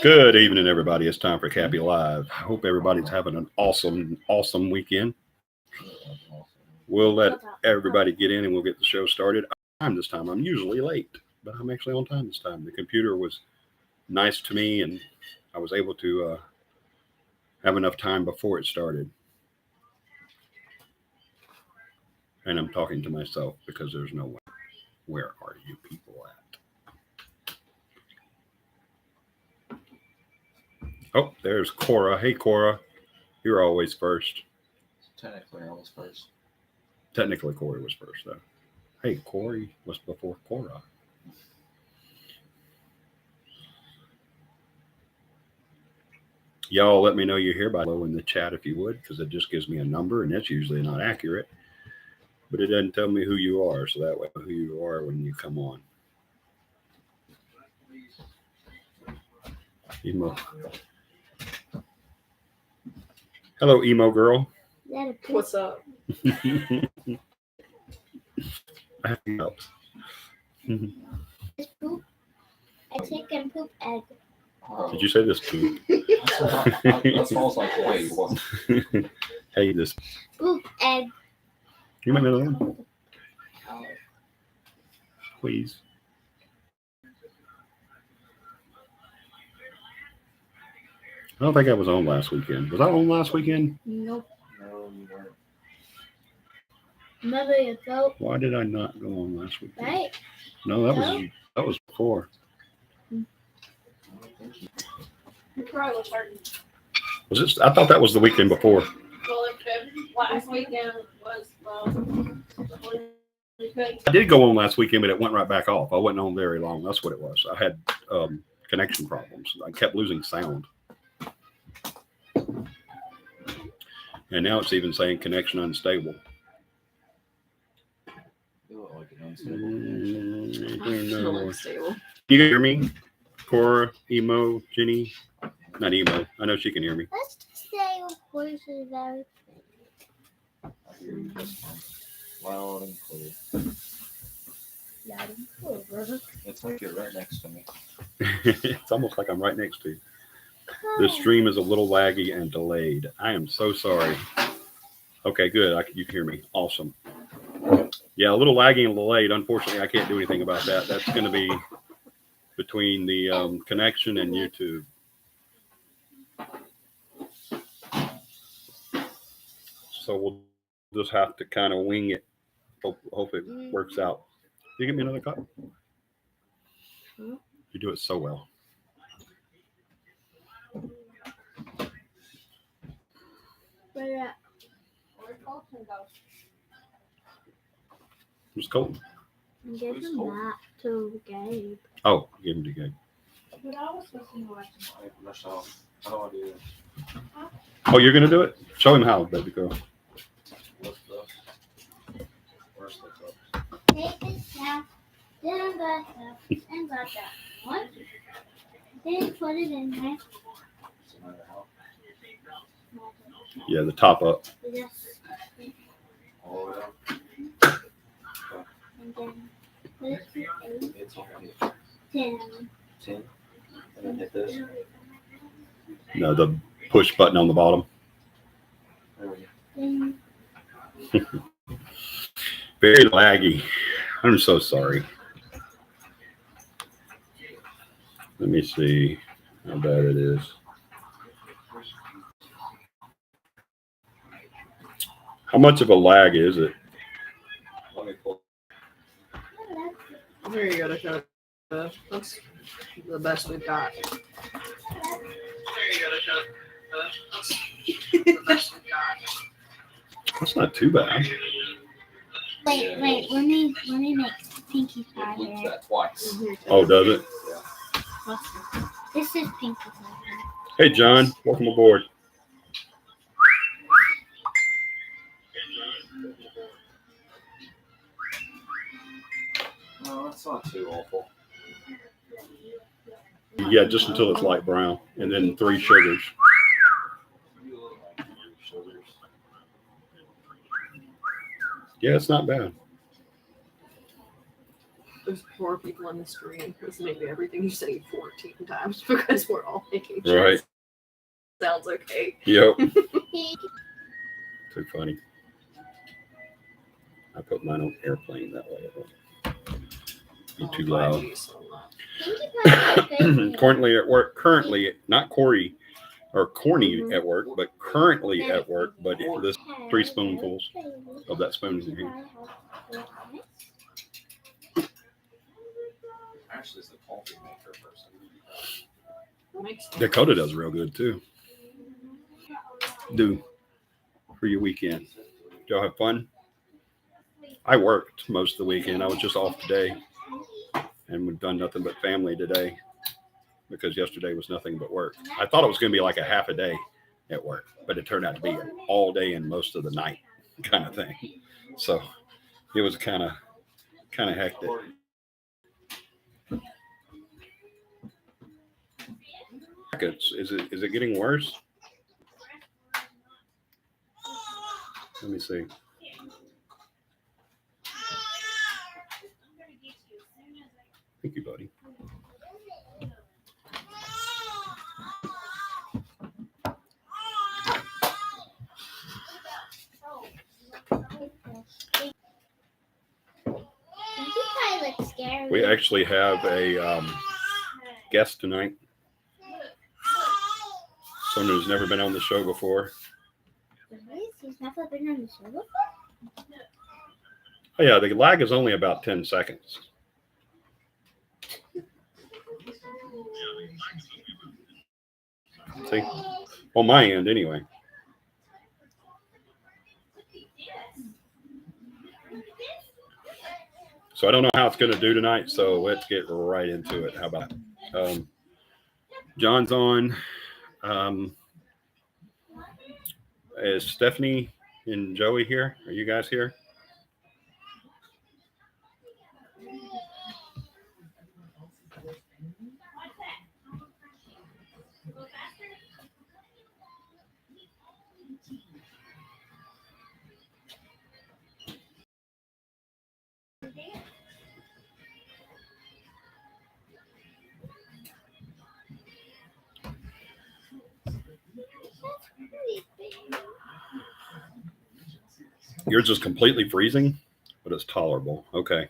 Good evening, everybody. It's time for CAPI Live. I hope everybody's having an awesome weekend. We'll let everybody get in and we'll get the show started. This time, I'm usually late, but I'm actually on time this time. The computer was nice to me, and I was able to have enough time before it started. And I'm talking to myself because there's no one. Where are you people at? Oh, there's Cora. Hey, Cora. You're always first. Technically, I was first. Technically, Corey was first, though. Hey, Corey was before Cora. Y'all let me know you're here below in the chat if you would, because it just gives me a number, and that's usually not accurate. But it doesn't tell me who you are, so that way I know who you are when you come on. Emo. Hello, emo girl. What's up? I have to help. This poop. I take and poop egg. Did you say this poop? That smells like wait. What? Hey, this Poop egg. you make another one, please. I don't think I was on last weekend. Was I on last weekend? Nope. No, you weren't. Remember your goat, Why did I not go on last weekend? right? No, that was before. You probably was hurting. Was it? I thought that was the weekend before. Well, last weekend was, I did go on last weekend, but it went right back off. I wasn't on very long. That's what it was. I had connection problems. I kept losing sound. And now it's even saying connection unstable. You look like an unstable. You can hear me? Cora, Emo, Jenny? Not Emo. I know she can hear me. Let's just say your voice is very I hear you just fine. Loud and clear. loud and cool, brother. It's like you're right next to me. It's almost like I'm right next to you. The stream is a little laggy and delayed. I am so sorry. Okay, good. You can hear me. Awesome. Yeah, a little laggy and delayed. Unfortunately, I can't do anything about that. That's going to be between the connection and YouTube. So we'll just have to kind of wing it. Hope it works out. You give me another cup? You do it so well. Where Who's Colton? give him that to Gabe. Oh, give him to Gabe. But I was supposed to watch. Hey, Michelle, how do I do this? Oh, you're going to do it? Show him how, baby girl. What's the... Where's the cup? Take this down, then got that, and got that one. Then put it in there. Doesn't matter how. Yeah, the top up. Yes. All the way up. And then put it to 8, It's already 10. 10. And then hit this. No, the push button on the bottom. There we go. Then Very laggy. I'm so sorry. Let me see how bad it is. How much of a lag is it? Let me pull. Here you go, Dakota. That's the best we've got. There you go, Dakota. That's the best we've got. That's not too bad. wait, let me make pinky It pie loops here. that twice. Oh, does it? Yeah. This is pinky pie. Hey, John. Welcome aboard. No, that's not too awful. Yeah, just until it's light brown. And then 3 sugars. Yeah, it's not bad. There's 4 people in the stream listening to everything you say 14 times because we're all making Right. sure it sounds okay. Yep. Too funny. I put mine on airplane that way. It won't be too loud. Currently at work. Currently, not Corey or corny at work, but currently at work. But this 3 spoonfuls of that spoon is in here. Ashley's the coffee maker person. Dakota does real good too. Do for your weekend. Did y'all have fun? I worked most of the weekend. I was just off today, and we've done nothing but family today because yesterday was nothing but work. I thought it was going to be like a half a day at work, but it turned out to be an all day and most of the night kind of thing. So it was kind of hectic. Is it getting worse? Let me see. Thank you, buddy. We actually have a guest tonight. Someone who's never been on the show before. He's never been on the show before? Oh, yeah, the lag is only about 10 seconds. See? On my end, anyway. So I don't know how it's going to do tonight, so let's get right into it. How about it? John's on. Is Stephanie and Joey here? Are you guys here? Yours is completely freezing, but it's tolerable. Okay.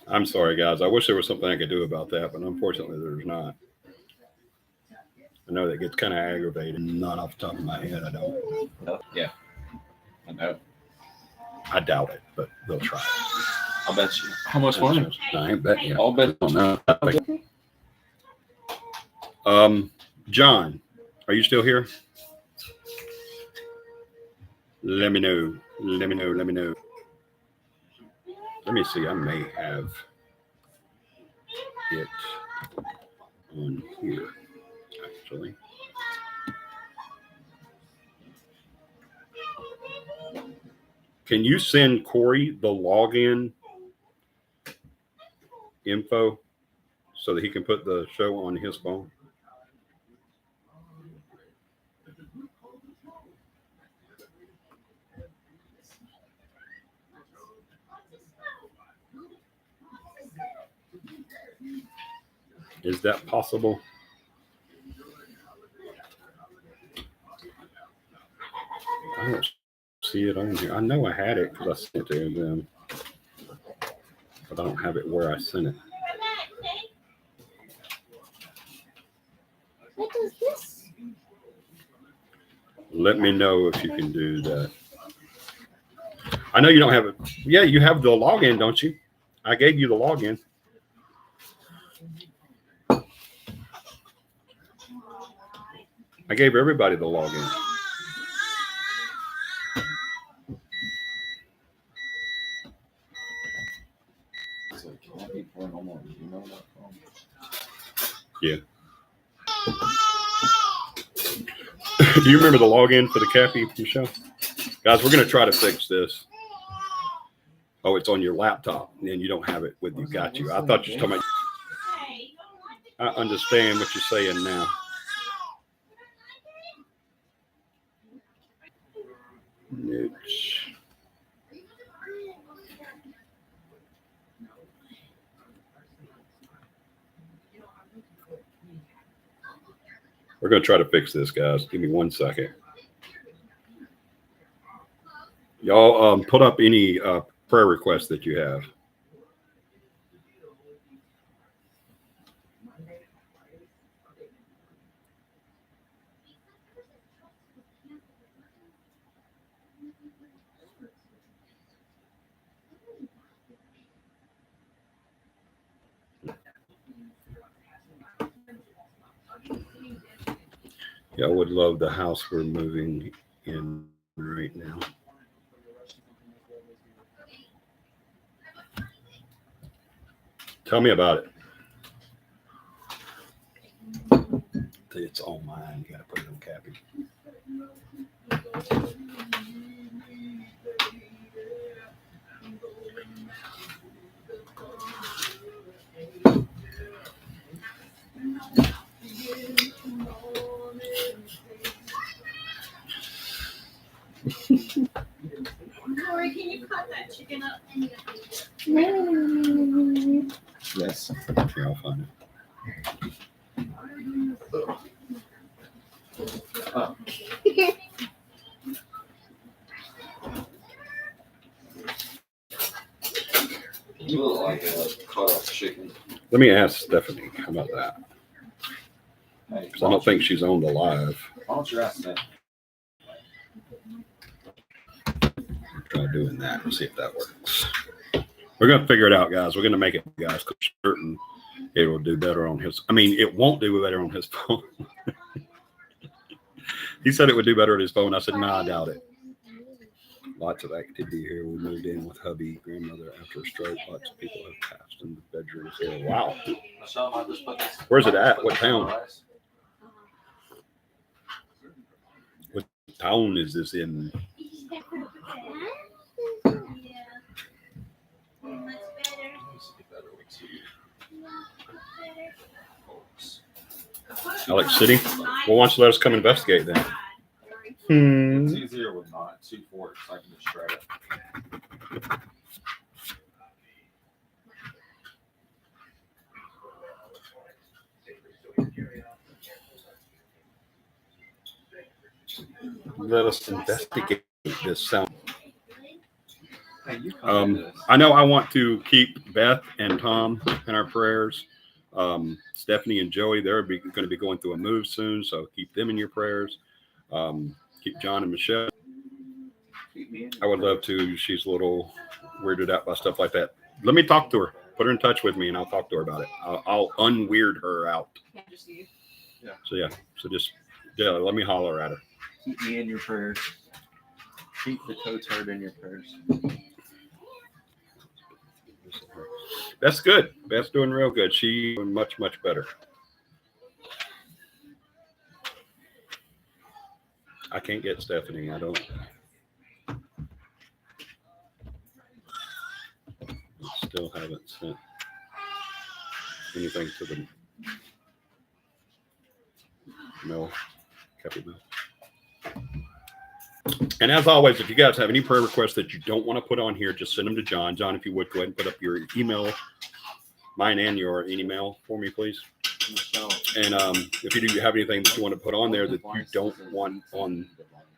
I'm sorry, guys. I wish there was something I could do about that, but unfortunately there's not. I know that gets kind of aggravating. Not off the top of my head, I don't. Yeah, I know. I doubt it, but they'll try. I'll bet you. How much money? I ain't betting you. I'll bet. I don't know. John, are you still here? Let me know. Let me know. Let me know. Let me see. I may have it on here, actually. Can you send Corey the login info so that he can put the show on his phone? Is that possible? I don't see it on here. I know I had it because I sent it to them, but I don't have it where I sent it. What is this? Let me know if you can do that. I know you don't have it. Yeah, you have the login, don't you? I gave you the login. I gave everybody the login. So CAPI Paranormal, you know that phone? Yeah. Do you remember the login for the CAPI, Michelle? Guys, we're going to try to fix this. Oh, it's on your laptop, and you don't have it with you. Got you. I thought you were talking about. I understand what you're saying now. We're going to try to fix this, guys. Give me 1 second. Y'all put up any prayer requests that you have. Yeah, I would love the house we're moving in right now. Tell me about it. It's all mine. You got to put it on CAPI. Corey, can you cut that chicken up? Yes. Here, I'll find it. Oh. You look like a cut off chicken. Let me ask Stephanie. How about that? Hey, Because I don't think she's on the live. why don't you ask that? Try doing that and see if that works. We're going to figure it out, guys. We're going to make it, guys, because certain it will do better on his. I mean, it won't do better on his phone. He said it would do better on his phone. I said, no, I doubt it. Lots of activity here. We moved in with hubby, grandmother after a stroke. Lots of people have passed in the bedrooms here. Wow. Where's it at? What town? What town is this in? Alex City? Well, why don't you let us come investigate then? It's easier with not 2 forks. I can just shred it. Let us investigate this sound. Hey, you come to this. I know I want to keep Beth and Tom in our prayers. Stephanie and Joey, they're going to be going through a move soon, so keep them in your prayers. Keep John and Michelle. I would love to. She's a little weirded out by stuff like that. Let me talk to her. Put her in touch with me, and I'll talk to her about it. I'll unweird her out. Just you. So just let me holler at her. Keep me in your prayers. Keep the toe turd in your prayers. That's good. Beth's doing real good. She's doing much, much better. I can't get Stephanie. I don't. Still haven't sent anything to them. No. Copy that. And as always, if you guys have any prayer requests that you don't want to put on here, just send them to John. John, if you would, go ahead and put up your email, mine and your email for me, please. And if you do have anything that you want to put on there that you don't want on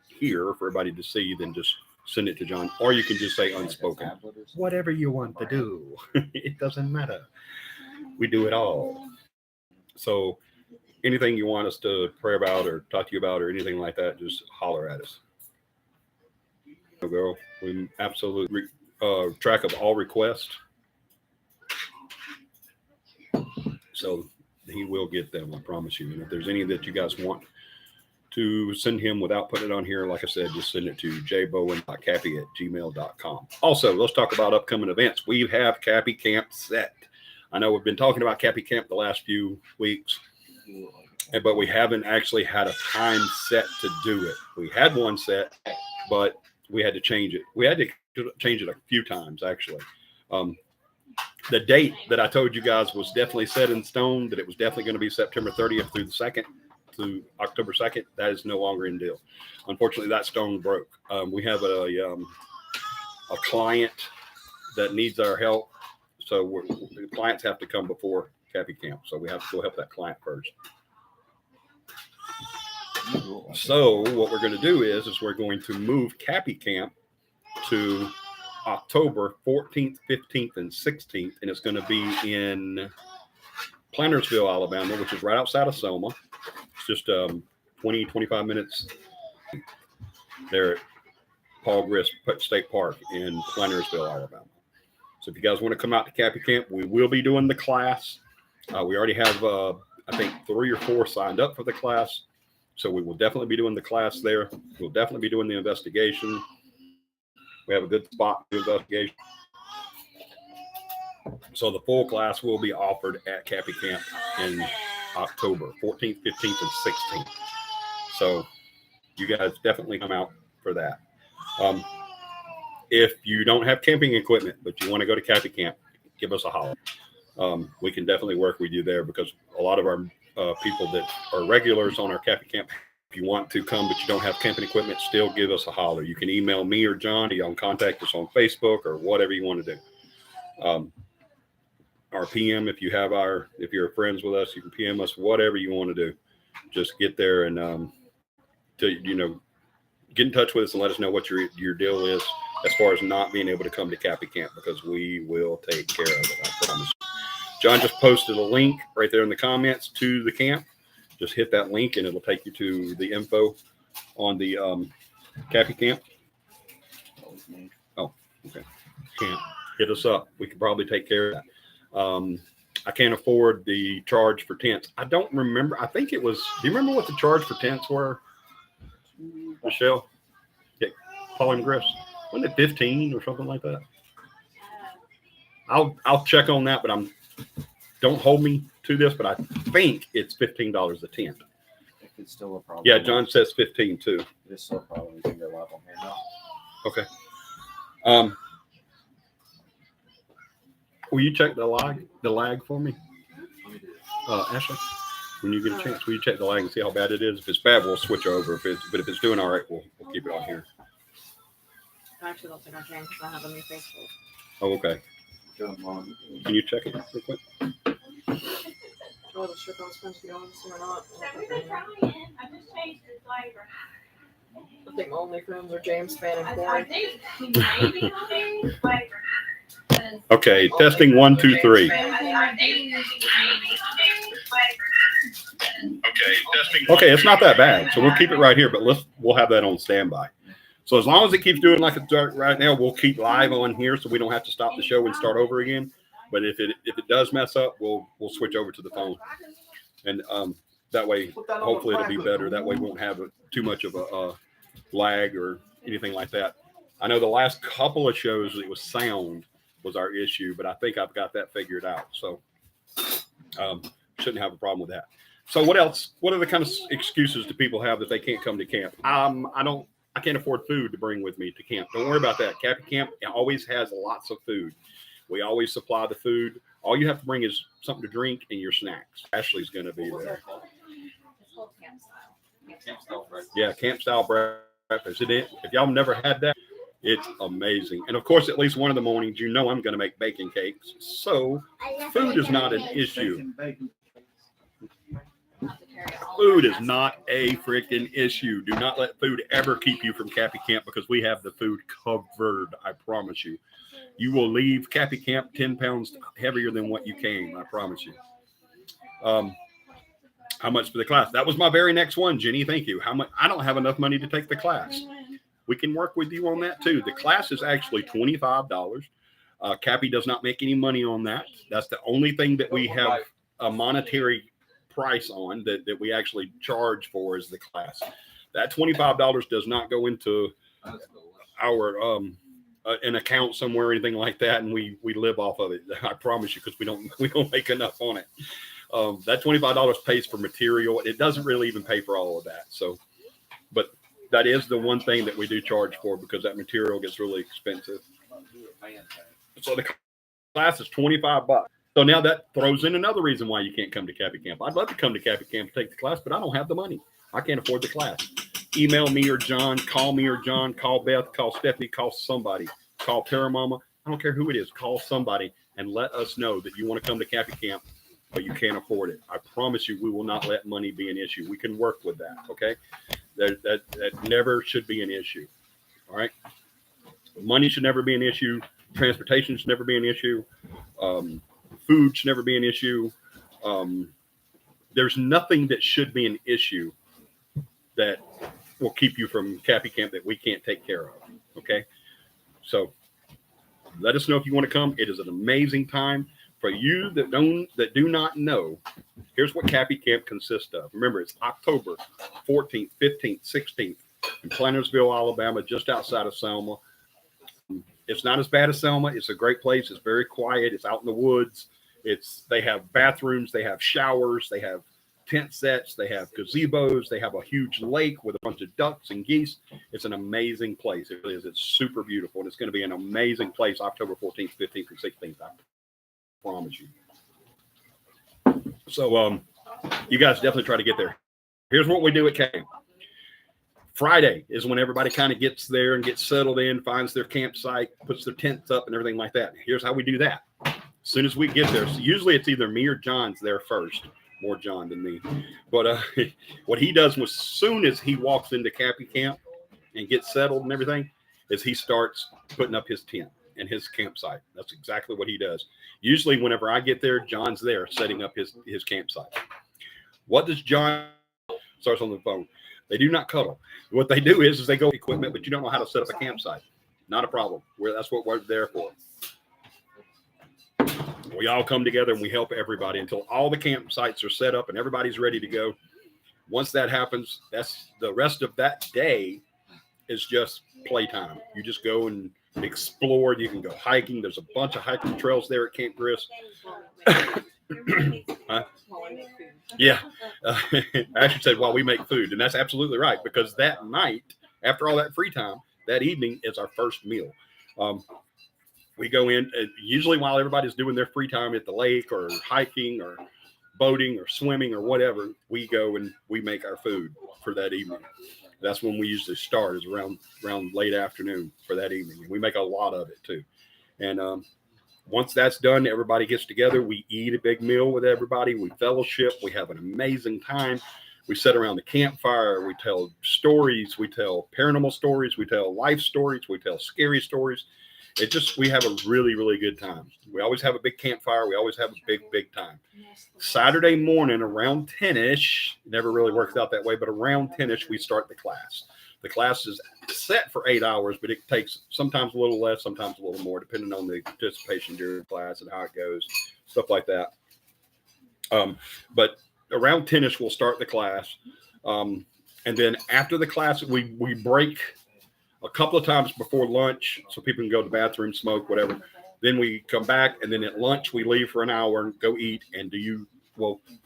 here for everybody to see, then just send it to John. Or you can just say unspoken. Whatever you want to do. It doesn't matter. We do it all. So anything you want us to pray about or talk to you about or anything like that, just holler at us. Girl, we absolutely track of all requests. So he will get them, I promise you. And if there's any that you guys want to send him without putting it on here, like I said, just send it to jbowen.capi@gmail.com. Also, let's talk about upcoming events. We have CAPI Camp set. I know we've been talking about CAPI Camp the last few weeks, but we haven't actually had a time set to do it. We had one set, but we had to change it. We had to change it a few times, actually. The date that I told you guys was definitely set in stone, that it was definitely going to be September 30th through the 2nd to October 2nd. That is no longer in deal. Unfortunately, that stone broke. We have a client that needs our help. So the clients have to come before CAPI Camp. So we have to go help that client first. So what we're going to do is we're going to move CAPI Camp to October 14th, 15th, and 16th, and it's going to be in Plantersville, Alabama, which is right outside of Selma. It's just 20, 25 minutes there at Paul Grist State Park in Plantersville, Alabama. So if you guys want to come out to CAPI Camp, we will be doing the class. We already have, I think, 3 or 4 signed up for the class. So we will definitely be doing the class there. We'll definitely be doing the investigation. We have a good spot for the investigation. So the full class will be offered at CAPI Camp in October 14th, 15th, and 16th. So you guys definitely come out for that. If you don't have camping equipment, but you want to go to CAPI Camp, give us a holler. We can definitely work with you there because a lot of our people that are regulars on our CAPI Camp, if you want to come but you don't have camping equipment, still give us a holler. You can email me or John. You can contact us on Facebook or whatever you want to do. Our PM, if you're friends with us, you can PM us, whatever you want to do. Just get there and get in touch with us and let us know what your deal is as far as not being able to come to CAPI Camp, because we will take care of it, I promise. John just posted a link right there in the comments to the camp. Just hit that link and it'll take you to the info on the CAPI Camp. Oh, okay. Camp. Hit us up. We could probably take care of that. I can't afford the charge for tents. I don't remember. I think it was, do you remember what the charge for tents were, Michelle? Yeah, Paul and Griff. Wasn't it 15 or something like that? I'll check on that, but don't hold me to this, but I think it's $15 a tent. If it's still a problem. Yeah, John says 15 too. It's still a problem. We can go live on here now. Okay. Will you check the lag for me? Ashley, when you get a chance, will you check the lag and see how bad it is? If it's bad, we'll switch over. But if it's doing all right, we'll keep it on here. I actually don't think I can because I have a new Facebook. Oh, okay. Can you check it real quick? Oh, the strip on supposed to be on, so or not. I just changed the flavor. I think my only friends are James, Fan, and Corey. Okay, testing 1, 2, 3. Okay, it's not that bad. So we'll keep it right here, but we'll have that on standby. So as long as it keeps doing like it's doing right now, we'll keep live on here so we don't have to stop the show and start over again. But if it does mess up, we'll switch over to the phone. And that way, hopefully it'll be better. That way we won't have too much of a lag or anything like that. I know the last couple of shows, it was sound was our issue, but I think I've got that figured out. So shouldn't have a problem with that. So what else? What are the kind of excuses do people have that they can't come to camp? I can't afford food to bring with me to camp. Don't worry about that. CAPI Camp always has lots of food. We always supply the food. All you have to bring is something to drink and your snacks. Ashley's going to be there. Yeah, camp style breakfast. If y'all never had that, it's amazing. And of course, at least one of the mornings, I'm going to make bacon cakes. So food is not an issue. Food is not a freaking issue. Do not let food ever keep you from CAPI Camp because we have the food covered. I promise you. You will leave CAPI Camp 10 pounds heavier than what you came. I promise you. How much for the class? That was my very next one, Jenny. Thank you. How much? I don't have enough money to take the class. We can work with you on that too. The class is actually $25. CAPI does not make any money on that. That's the only thing that we have a monetary price on that we actually charge for is the class. That $25 does not go into our an account somewhere or anything like that, and we live off of it. I promise you, because we don't make enough on it. That $25 pays for material. It doesn't really even pay for all of that. So, but that is the one thing that we do charge for because that material gets really expensive. So the class is $25. So now that throws in another reason why you can't come to CAPI Camp. I'd love to come to CAPI Camp to take the class, but I don't have the money. I can't afford the class. Email me or John, call me or John, call Beth, call Stephanie, call somebody, call Terra Mama. I don't care who it is. Call somebody and let us know that you want to come to CAPI Camp but you can't afford it. I promise you, we will not let money be an issue. We can work with that. Okay. That never should be an issue. All right. Money should never be an issue. Transportation should never be an issue. Food should never be an issue. There's nothing that should be an issue that will keep you from CAPI camp that we can't take care of. Okay. So let us know if you want to come. It is an amazing time. For you that do not know, here's what CAPI camp consists of. Remember, it's October 14th, 15th, 16th in Plantersville, Alabama, just outside of Selma. It's not as bad as Selma. It's a great place. It's very quiet. It's out in the woods. They have bathrooms. They have showers. They have tent sets. They have gazebos. They have a huge lake with a bunch of ducks and geese. It's an amazing place. It is. It's super beautiful. And it's going to be an amazing place October 14th, 15th, and 16th. I promise you. So you guys definitely try to get there. Here's what we do at camp. Friday is when everybody kind of gets there and gets settled in, finds their campsite, puts their tents up and everything like that. Here's how we do that. As soon as we get there, so usually it's either me or John's there first. More John than me. But what he does was, as soon as he walks into CAPI camp and gets settled and everything, is he starts putting up his tent and his campsite. That's exactly what he does. Usually whenever I get there, John's there setting up his campsite. What does John starts on the phone? They do not cuddle. What they do is they go equipment, but you don't know how to set up a campsite. Not a problem. That's what we're there for. We all come together and we help everybody until all the campsites are set up and everybody's ready to go. Once that happens, that's the rest of that day is just playtime. You just go and explore. You can go hiking. There's a bunch of hiking trails there at Camp Chris. Huh? Yeah. I should say while we make food. And that's absolutely right, because that night, after all that free time, that evening is our first meal. We go in, usually while everybody's doing their free time at the lake or hiking or boating or swimming or whatever, we go and we make our food for that evening. That's when we usually start, is around late afternoon for that evening. We make a lot of it too. And once that's done, everybody gets together. We eat a big meal with everybody. We fellowship. We have an amazing time. We sit around the campfire. We tell stories. We tell paranormal stories. We tell life stories. We tell scary stories. We have a really, really good time. We always have a big campfire. We always have a big time. Saturday morning around 10-ish, never really works out that way, but around 10-ish, we start the class. The class is set for 8 hours, but it takes sometimes a little less, sometimes a little more, depending on the participation during class and how it goes, stuff like that. But around 10-ish, we'll start the class. And then after the class, we break a couple of times before lunch so people can go to the bathroom, smoke, whatever. Then we come back, and then at lunch, we leave for an hour and go eat. And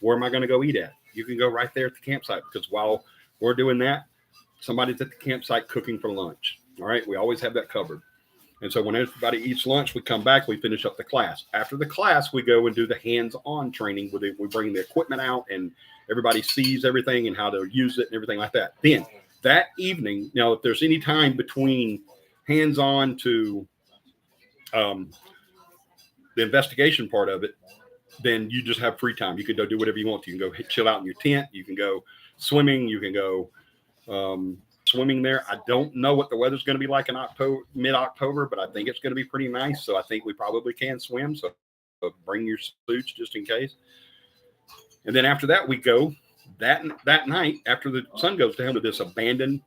where am I going to go eat at? You can go right there at the campsite, because while we're doing that, somebody's at the campsite cooking for lunch. All right. We always have that covered. And so when everybody eats lunch, we come back, we finish up the class. After the class, we go and do the hands-on training where we bring the equipment out and everybody sees everything and how to use it and everything like that. Then that evening, now, if there's any time between hands-on to the investigation part of it, then you just have free time. You can go do whatever you want to. You can go chill out in your tent. You can go swimming. You can go swimming there. I don't know what the weather's going to be like in mid-October, but I think it's going to be pretty nice. So I think we probably can swim. So bring your suits just in case. And then after that, we go that night after the sun goes down to this abandoned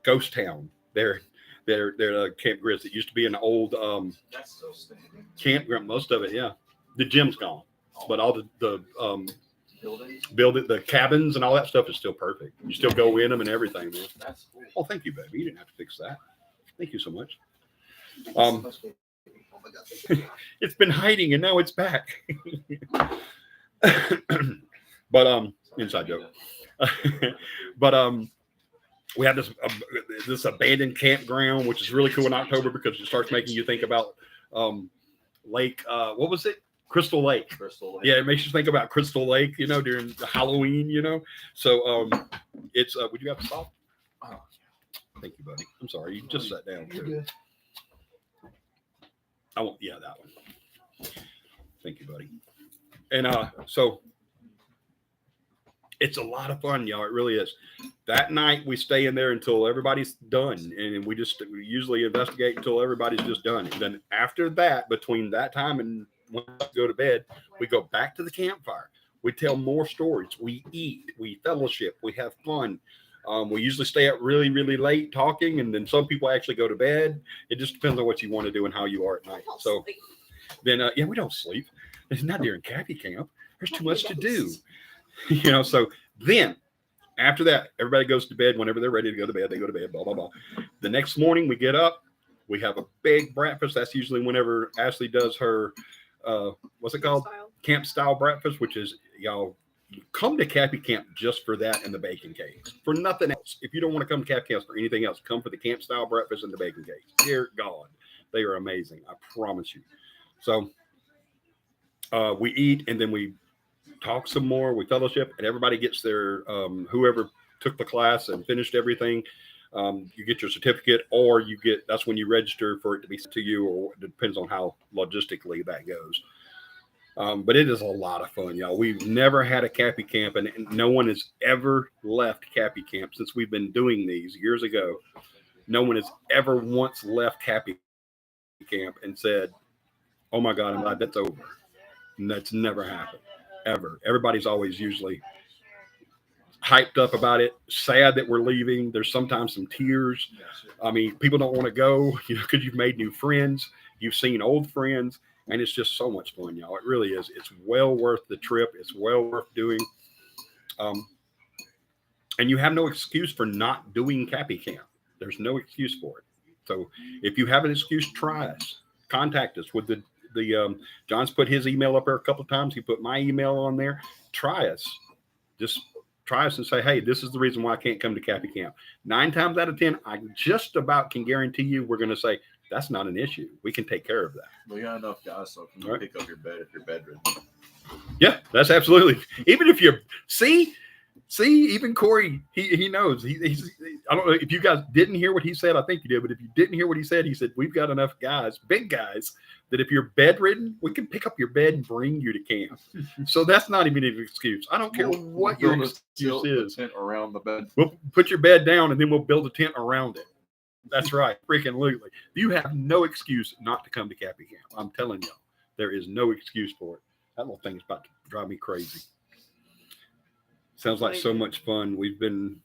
ghost town there. They're Camp Grizz. It used to be an old campground. Most of it, yeah. The gym's gone, but all the building, the cabins and all that stuff is still perfect. You still go in them and everything, man. That's cool. Oh, thank you, baby. You didn't have to fix that. Thank you so much. It's been hiding and now it's back. But inside joke. But we have this abandoned campground, which is really cool in October because it starts making you think about Lake. What was it? Crystal Lake. Crystal Lake. Yeah, it makes you think about Crystal Lake, during Halloween, So it's would you have to stop? Oh, thank you, buddy. I'm sorry, you just sat down You're too. good. I won't. Yeah, that one. Thank you, buddy. And so it's a lot of fun, y'all. It really is. That night we stay in there until everybody's done, and we usually investigate until everybody's just done. And then after that, between that time and when we go to bed, we go back to the campfire. We tell more stories. We eat. We fellowship. We have fun. We usually stay up really, really late talking, and then some people actually go to bed. It just depends on what you want to do and how you are at night. So then, yeah, we don't sleep. It's not during CAPI camp. There's too much to do. So then after that, everybody goes to bed. Whenever they're ready to go to bed, they go to bed, blah, blah, blah. The next morning we get up, we have a big breakfast. That's usually whenever Ashley does her, what's it called? Camp style breakfast, which is, y'all come to CAPI camp just for that and the bacon cakes, for nothing else. If you don't want to come to CAPI camp for anything else, come for the camp style breakfast and the bacon cakes. Dear God, they are amazing. I promise you. So we eat, and then we talk some more, we fellowship, and everybody gets their whoever took the class and finished everything, you get your certificate, or that's when you register for it to be sent to you, or it depends on how logistically that goes. But it is a lot of fun, y'all. We've never had a CAPI camp, and no one has ever left CAPI camp since we've been doing these years ago. No one has ever once left CAPI camp and said, "Oh my God, I'm glad that's over." And that's never happened. Ever. Everybody's always usually hyped up about it, sad that we're leaving. There's sometimes some tears. I mean, people don't want to go, because you've made new friends, you've seen old friends, and it's just so much fun, y'all. It really is. It's well worth the trip. It's well worth doing. And you have no excuse for not doing CAPI camp. There's no excuse for it. So if you have an excuse, try us. Contact us with the John's put his email up there a couple of times. He put my email on there. Try us. Just try us and say, hey, this is the reason why I can't come to CAPI camp. 9 times out of 10, I just about can guarantee you we're going to say, that's not an issue. We can take care of that. We got enough guys, so can you pick up your bed if you're bedridden? Yeah, that's absolutely. Even if you're, see, even Corey, he knows. He's I don't know if you guys didn't hear what he said. I think you did, but if you didn't hear what he said we've got enough guys, big guys, that if you're bedridden, we can pick up your bed and bring you to camp. So that's not even an excuse. I don't care what your excuse is. Tent around the bed. We'll put your bed down and then we'll build a tent around it. That's right, freaking literally. You have no excuse not to come to CAPI camp. I'm telling y'all, there is no excuse for it. That little thing's about to drive me crazy. Sounds like so much fun. We've been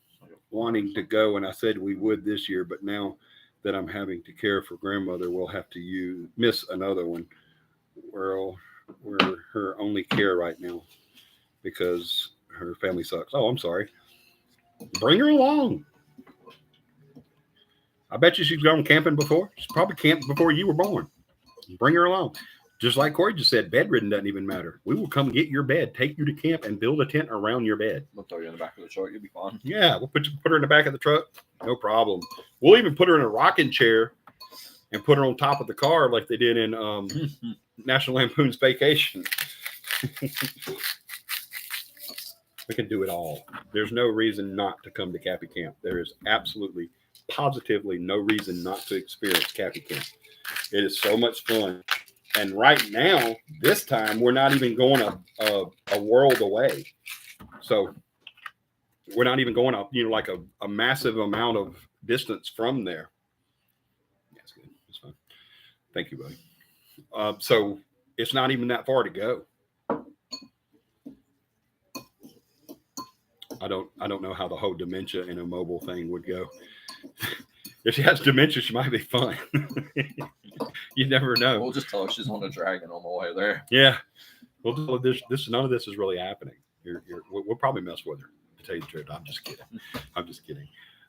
wanting to go, and I said we would this year, but now that I'm having to care for grandmother, we'll have to miss another one. We're her only care right now because her family sucks. Oh, I'm sorry. Bring her along. I bet you she's gone camping before. She's probably camped before you were born. Bring her along. Just like Corey just said, bedridden doesn't even matter. We will come get your bed, take you to camp, and build a tent around your bed. We'll throw you in the back of the truck. You'll be fine. Yeah, we'll put her in the back of the truck. No problem. We'll even put her in a rocking chair and put her on top of the car like they did in National Lampoon's Vacation. We can do it all. There's no reason not to come to CAPI camp. There is absolutely, positively no reason not to experience CAPI camp. It is so much fun. And right now, this time, we're not even going a world away. So we're not even going up, like a massive amount of distance from there. That's good. That's fine. Thank you, buddy. So it's not even that far to go. I don't know how the whole dementia and a mobile thing would go. If she has dementia, she might be fine. You never know. We'll just tell her she's on a dragon on the way there. Yeah. We'll tell her this none of this is really happening. We'll probably mess with her, to tell you the truth. I'm just kidding.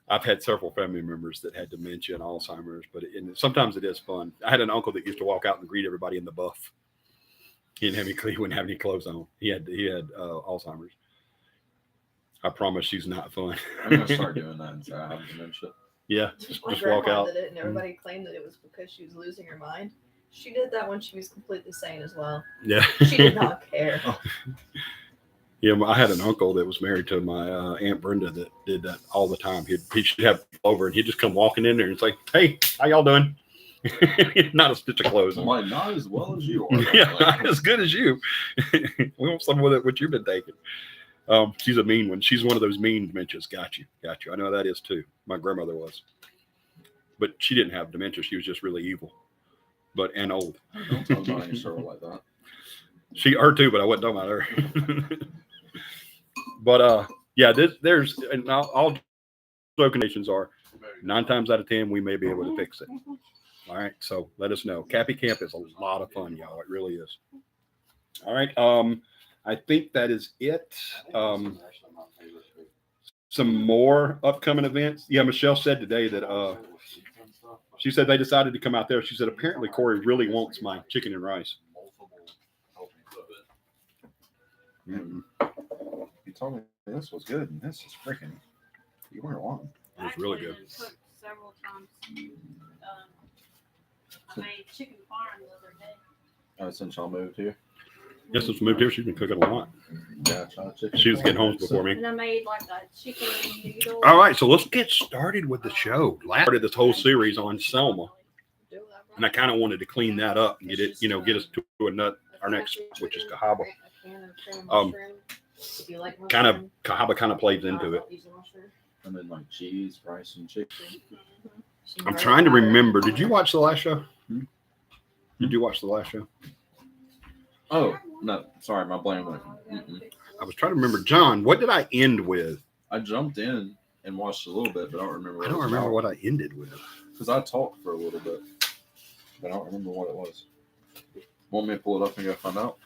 I've had several family members that had dementia and Alzheimer's, but sometimes it is fun. I had an uncle that used to walk out and greet everybody in the buff. He wouldn't have any clothes on. He had Alzheimer's. I promise she's not fun. I'm going to start doing that until I have dementia. Yeah, My just walk grandma out. did it, and everybody claimed that it was because she was losing her mind. She did that when she was completely sane as well. Yeah. She did not care. Yeah, I had an uncle that was married to my Aunt Brenda that did that all the time. He should have people over, and he'd just come walking in there and it's like, hey, how y'all doing? Not a stitch of clothes on. Like, not as well as you are. Yeah, not as good as you. We want some of what you've been taking. She's a mean one. She's one of those mean dementias. Got you. I know that is too. My grandmother was, but she didn't have dementia. She was just really evil, and old. Don't talk about any story like that. Her too, but I wasn't talking about her. But yeah, there's and all locations are 9 times out of 10 we may be able to fix it. All right, so let us know. CAPI Camp is a lot of fun, y'all. It really is. All right, I think that is it. Some more upcoming events. Yeah, Michelle said today that she said they decided to come out there. She said apparently Corey really wants my chicken and rice. You told me this was good, and this is freaking. You weren't wrong. It was really good. Cooked several times. I made chicken farm the other day. Since y'all moved here. Yes, since we moved here, she's been cooking a lot. Yeah, chicken. She was getting home before me. And I made like a chicken noodle. All right, so let's get started with the show. I started this whole series on Selma, and I kind of wanted to clean that up and get it, get us to our next, which is Cahaba. Cahaba kind of plays into it. And then like cheese, rice, and chicken. I'm trying to remember. Did you watch the last show? Did you watch the last show? Oh no, sorry, my brain went. I was trying to remember. John, what did I end with? I jumped in and watched a little bit, but I don't remember. I don't remember what I ended with. Because I talked for a little bit, but I don't remember what it was. Want me to pull it up and go find out?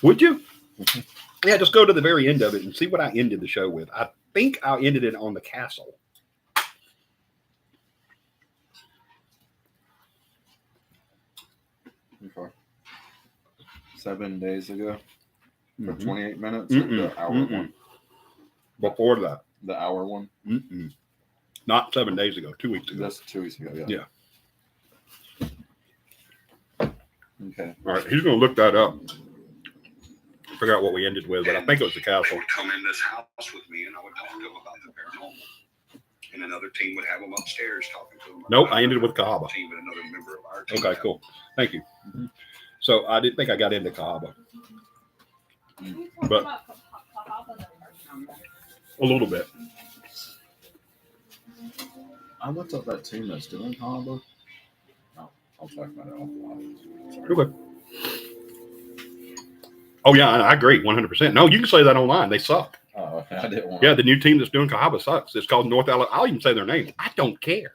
Would you? Yeah, just go to the very end of it and see what I ended the show with. I think I ended it on the castle. Okay. 7 days ago for 28 minutes. The hour one. Before that. The hour one. Not 7 days ago. 2 weeks ago. That's 2 weeks ago. Yeah. Okay. All right. He's going to look that up. Figure out what we ended with, but I think it was the castle. They would come in this house with me, and I would talk to them about the paranormal. And another team would have them upstairs talking to them. Nope, I ended with Cahaba. Team and another member of our team. Okay, cool. Thank you. So I didn't think I got into Cahaba, but a little bit. I looked up that team that's doing Honda. No, I'll talk about it offline. Okay. Oh yeah, I agree 100%. No, you can say that online. They suck. Oh, okay. I didn't want. Yeah, the new team that's doing Cahaba sucks. It's called North Alabama. I'll even say their name. I don't care.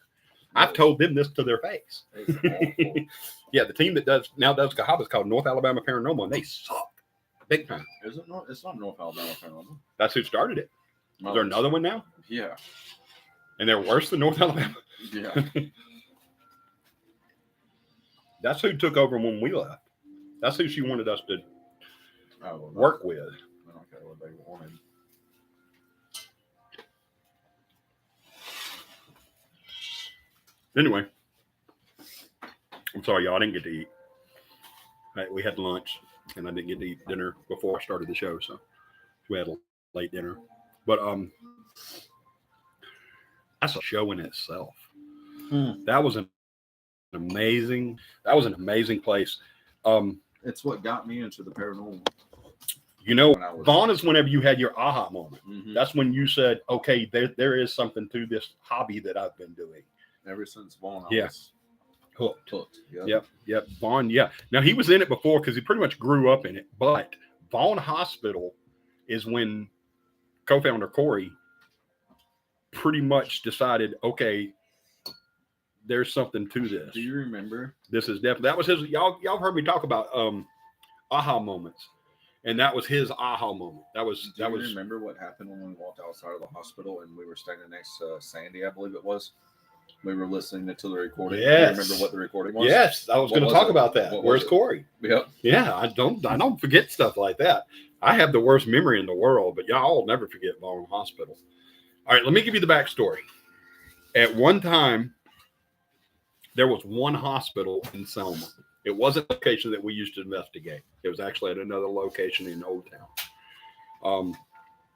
I've told them this to their face. Yeah, the team that does Cahaba is called North Alabama Paranormal, and they suck big time. Is it not? It's not North Alabama Paranormal. That's who started it. Is there another one now? Yeah. And they're worse than North Alabama? Yeah. That's who took over when we left. That's who she wanted us to work with. I don't care what they wanted. Anyway, I'm sorry, y'all. I didn't get to eat. We had lunch, and I didn't get to eat dinner before I started the show, so we had a late dinner. But that's a show in itself. That was an amazing place. It's what got me into the paranormal. Vaughn is whenever you had your aha moment. That's when you said, okay, there is something to this hobby that I've been doing. Ever since Vaughn, Yes. Hooked. Yep. Vaughn, yeah. Now, he was in it before because he pretty much grew up in it. But Vaughn Hospital is when co-founder Corey pretty much decided, okay, there's something to this. Do you remember? This is definitely, that was his, y'all heard me talk about aha moments. And that was his aha moment. Do you remember what happened when we walked outside of the hospital and we were standing next to Sandy, I believe it was? We were listening to the recording. Yes. Do you remember what the recording was? Yes, I was going to talk about that. Where's Corey? Yep. Yeah, I don't forget stuff like that. I have the worst memory in the world, but y'all will never forget Vaughn Hospital. All right, let me give you the backstory. At one time, there was one hospital in Selma. It wasn't a location that we used to investigate. It was actually at another location in Old Town.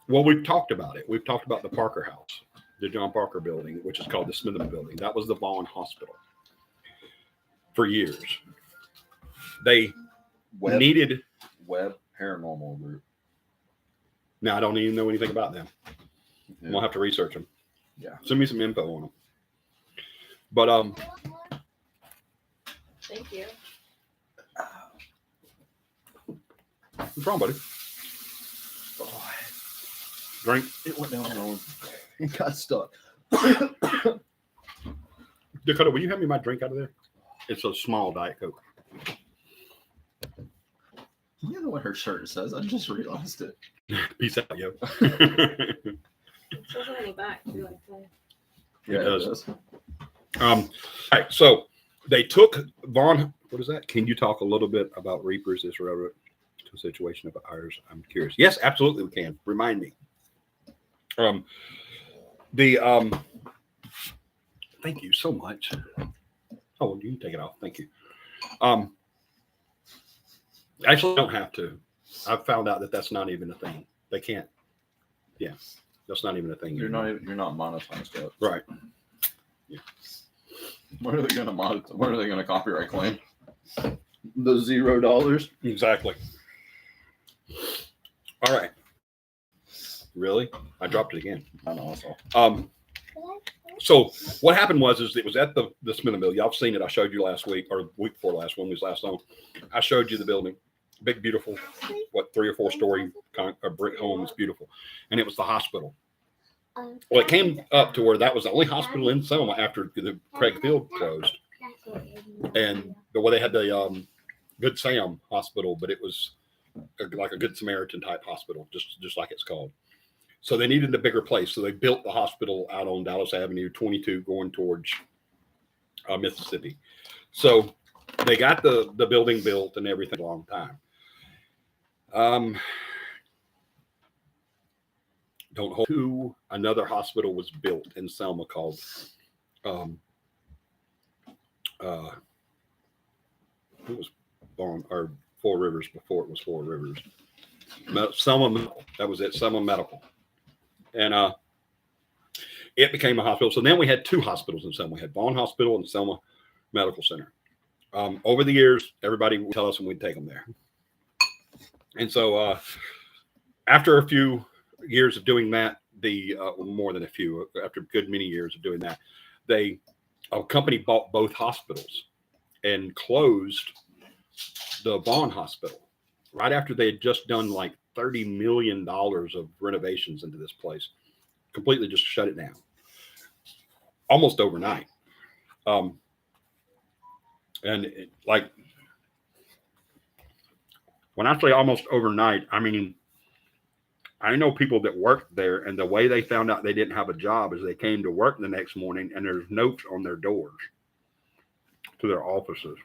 Well, we've talked about it. We've talked about the Parker House, the John Parker building, which is called the Smitham building. That was the Vaughn Hospital. for years. They Web needed. Paranormal Group. Now I don't even know anything about them. Yeah. We'll have to research them. Yeah. Send me some info on them. But Thank you. what's wrong, buddy? Oh, Drink. it went down wrong. It got stuck. Dakota, will you hand me my drink out of there? It's a small Diet Coke. You know what her shirt says? I just realized it. Peace out, yo. It says on the back too, like that. Yeah, It does. it does. All right, so they took Vaughn. What is that? Can you talk a little bit about Reapers? This relevant to a situation of ours? I'm curious. Yes, absolutely, we can. Remind me. Thank you so much. Oh, you can take it off. Thank you. Actually, don't have to. I've found out that that's not even a thing. They can't. Yeah, that's not even a thing. You're not monetized yet. Right. Yeah. What are they gonna What are they gonna copyright claim? The $0. Exactly. All right. Really? I dropped it again. I know. Also. So what happened was it was at the Smith Mill. Y'all have seen it. I showed you last week or week before last when we was last on. I showed you the building. Big, beautiful, 3 or 4 story brick home. It's beautiful. And it was the hospital. Well, it came up to where that was the only hospital in Selma after the Craig Field closed. And they had the Good Sam Hospital, but it was like a Good Samaritan type hospital, just like it's called. So they needed a bigger place. So they built the hospital out on Dallas Avenue 22 going towards Mississippi. So they got the building built and everything a long time. Don't hold to another hospital was built in Selma called it was Four Rivers before it was Four Rivers. Selma Medical. That was it, Selma Medical. And it became a hospital. So then we had 2 hospitals in Selma. We had Vaughn Hospital and Selma Medical Center. Over the years, everybody would tell us when we'd take them there. And so after a few years of doing that, more than a few, after a good many years of doing that, a company bought both hospitals and closed the Vaughn Hospital right after they had just done like $30 million of renovations into this place. Completely just shut it down almost overnight. When I say almost overnight, I mean, I know people that worked there, and the way they found out they didn't have a job is they came to work the next morning and there's notes on their doors to their offices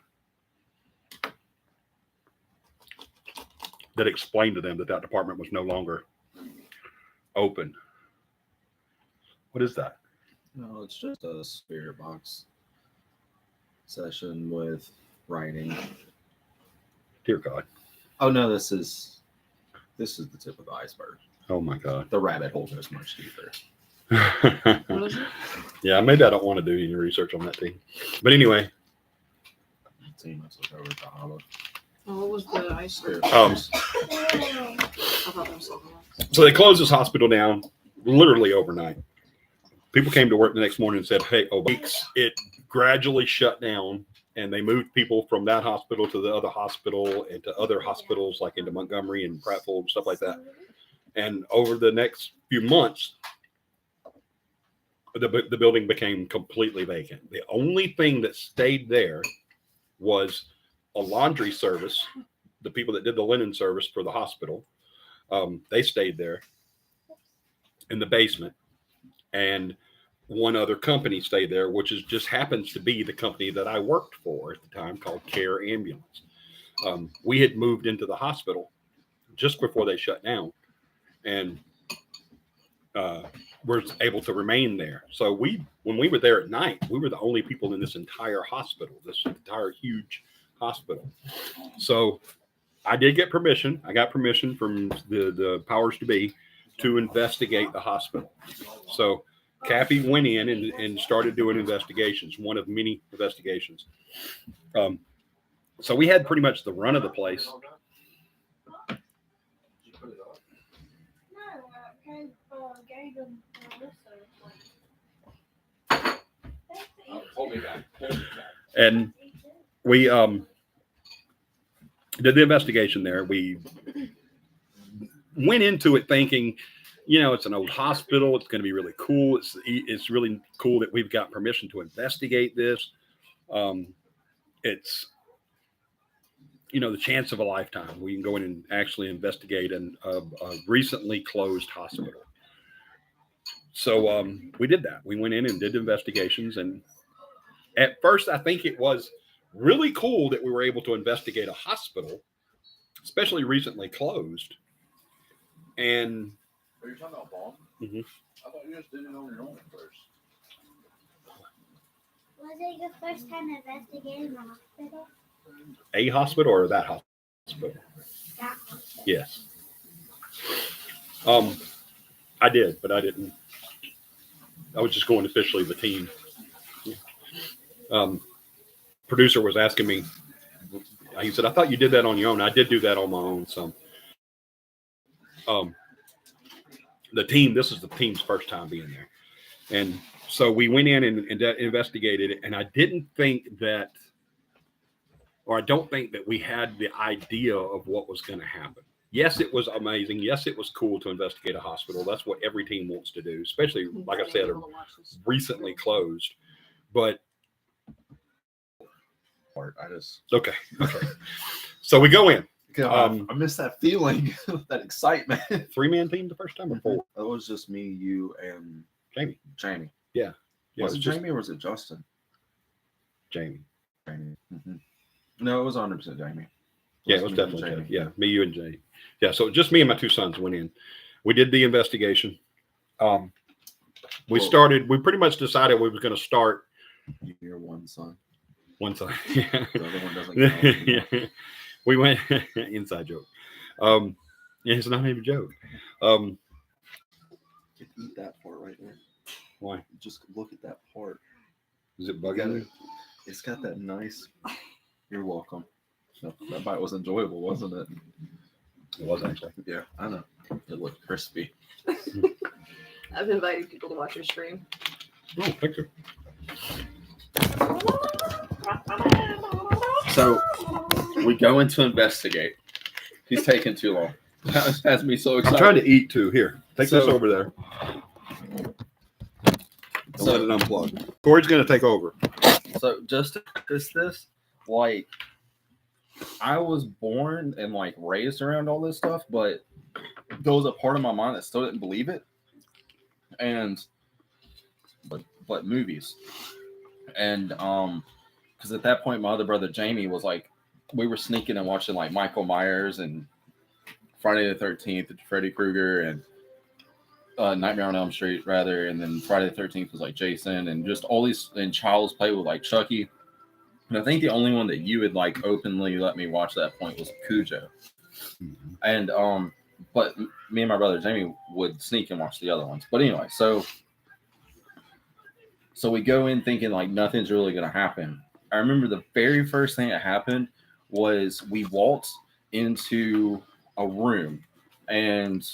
that explained to them that department was no longer open. What is that? No, it's just a spirit box session with writing. Dear God. Oh no, this is the tip of the iceberg. Oh my God. The rabbit hole goes much deeper. What was it? Yeah, maybe I don't want to do any research on that thing. But anyway. Team us look over to Hollow. Oh, what was the ice? Spirit I box. thought that was something else. So they closed this hospital down literally overnight. People came to work the next morning and said, hey, weeks, it gradually shut down, and they moved people from that hospital to the other hospital and to other hospitals like into Montgomery and Prattville and stuff like that. And over the next few months, the building became completely vacant. The only thing that stayed there was a laundry service. The people that did the linen service for the hospital, they stayed there in the basement. And one other company stayed there, which just happens to be the company that I worked for at the time, called Care Ambulance. We had moved into the hospital just before they shut down, and were able to remain there. So when we were there at night, we were the only people in this entire hospital, this entire huge hospital. So I did get permission. I got permission from the powers to be to investigate the hospital. So CAPI went in and started doing investigations, one of many investigations. So we had pretty much the run of the place. And we did the investigation there. We went into it thinking, it's an old hospital. It's going to be really cool. It's really cool that we've got permission to investigate this. It's, the chance of a lifetime. We can go in and actually investigate a recently closed hospital. So we did that. We went in and did investigations. And at first, I think it was really cool that we were able to investigate a hospital, especially recently closed. And Are you talking about bomb? Mhm. I thought you just did it on your own at first. Was it your first time investigating the hospital? a hospital or that hospital? That one. Yes. I did, but I didn't. I was just going officially the team. Producer was asking me. He said, "I thought you did that on your own." I did do that on my own. So, the team. This is the team's first time being there, and so we went in and investigated it. And I didn't think that, or I don't think that we had the idea of what was going to happen. Yes, it was amazing. Yes, it was cool to investigate a hospital. That's what every team wants to do, especially, like I said, recently closed. But I just okay. So we go in. God, I miss that feeling, that excitement. 3-man team the first time or 4? It was just me, you, and Jamie. Yeah, was it just Jamie or was it Justin? Jamie. Jamie. Mm-hmm. No, it was 100% Jamie. Yeah, it was definitely Jamie. Yeah, me, you, and Jamie. Yeah, so just me and my 2 sons went in. We did the investigation. We pretty much decided we was going to start. Your one son. One son. The other one doesn't count. Yeah. We went inside joke. It's not even a joke. Eat that part right there. Why? Just look at that part. Is it bugging you? It's got that nice. You're welcome. No, that bite was enjoyable, wasn't it? It was actually. Yeah, I know. It looked crispy. I've invited people to watch your stream. Oh, thank you. So we go in to investigate. He's taking too long. That has me so excited. I'm trying to eat too. Here, take this over there. Don't let it unplug. Corey's going to take over. So just to preface this, like, I was born and like raised around all this stuff, but there was a part of my mind that still didn't believe it. And but movies. And because at that point my other brother Jamie was like, we were sneaking and watching like Michael Myers and Friday the 13th and Freddy Krueger and Nightmare on Elm Street rather, and then Friday the 13th was like Jason and just all these, and Child's Play with like Chucky. And I think the only one that you would like openly let me watch at that point was Cujo. Mm-hmm. And but me and my brother Jamie would sneak and watch the other ones. But anyway, so we go in thinking like nothing's really gonna happen. I remember the very first thing that happened was we waltzed into a room, and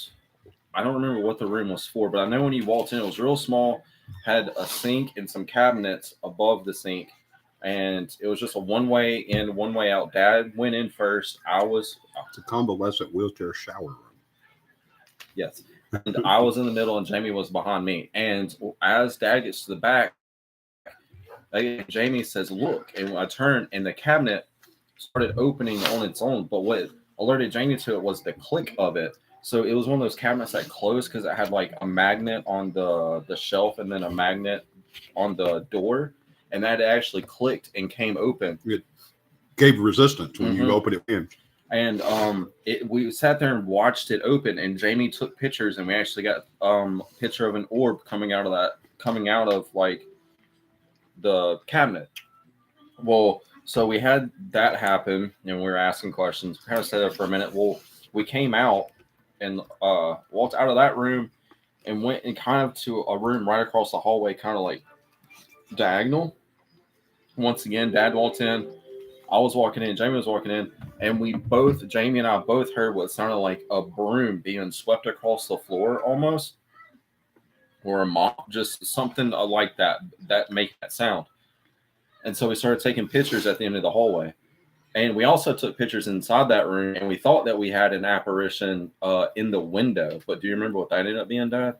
I don't remember what the room was for, but I know when you walked in, it was real small, had a sink and some cabinets above the sink, and it was just a one-way in, one-way out. Dad went in first. It's a convalescent wheelchair shower room. Yes. And I was in the middle, and Jamie was behind me. And as Dad gets to the back, Jamie says, "Look." And I turned, and the cabinet started opening on its own. But what alerted Jamie to it was the click of it. So it was one of those cabinets that closed because it had like a magnet on the shelf and then a magnet on the door. And that actually clicked and came open. It gave resistance when you open it in. And we sat there and watched it open, and Jamie took pictures, and we actually got a picture of an orb coming out of like the cabinet. Well, so we had that happen, and we were asking questions. We kind of sat there for a minute. Well, we came out and walked out of that room, and went and kind of to a room right across the hallway, kind of like diagonal. Once again, Dad walked in. I was walking in. Jamie was walking in. And Jamie and I both heard what sounded like a broom being swept across the floor almost. Or a mop, just something like that make that sound. And so we started taking pictures at the end of the hallway. And we also took pictures inside that room, and we thought that we had an apparition in the window. But do you remember what that ended up being, Dad?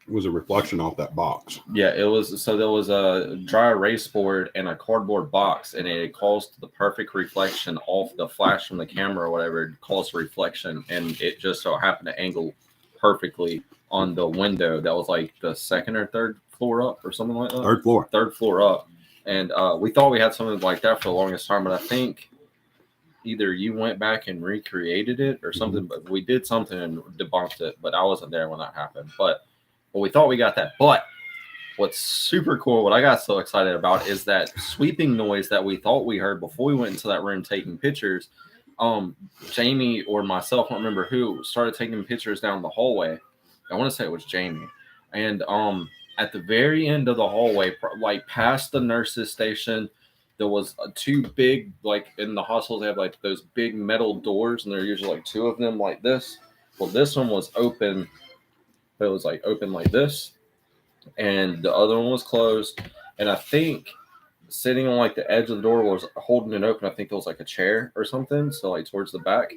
It was a reflection off that box. Yeah, it was. So there was a dry erase board and a cardboard box, and it caused the perfect reflection off the flash from the camera or whatever. It caused a reflection, and it just so happened to angle perfectly on the window that was like the second or third floor up or something like that. Third floor up. And we thought we had something like that for the longest time, but I think either you went back and recreated it or something, but we did something and debunked it, but I wasn't there when that happened. But we thought we got that. But what's super cool, what I got so excited about is that sweeping noise that we thought we heard before we went into that room taking pictures. Jamie or myself, I don't remember who, started taking pictures down the hallway. I want to say it was Jamie. And at the very end of the hallway, like past the nurses station, there was two big, like in the hospitals, they have like those big metal doors, and there are usually like two of them like this. Well, this one was open. It was like open like this, and the other one was closed. And I think sitting on like the edge of the door was holding it open. I think there was like a chair or something, so like towards the back.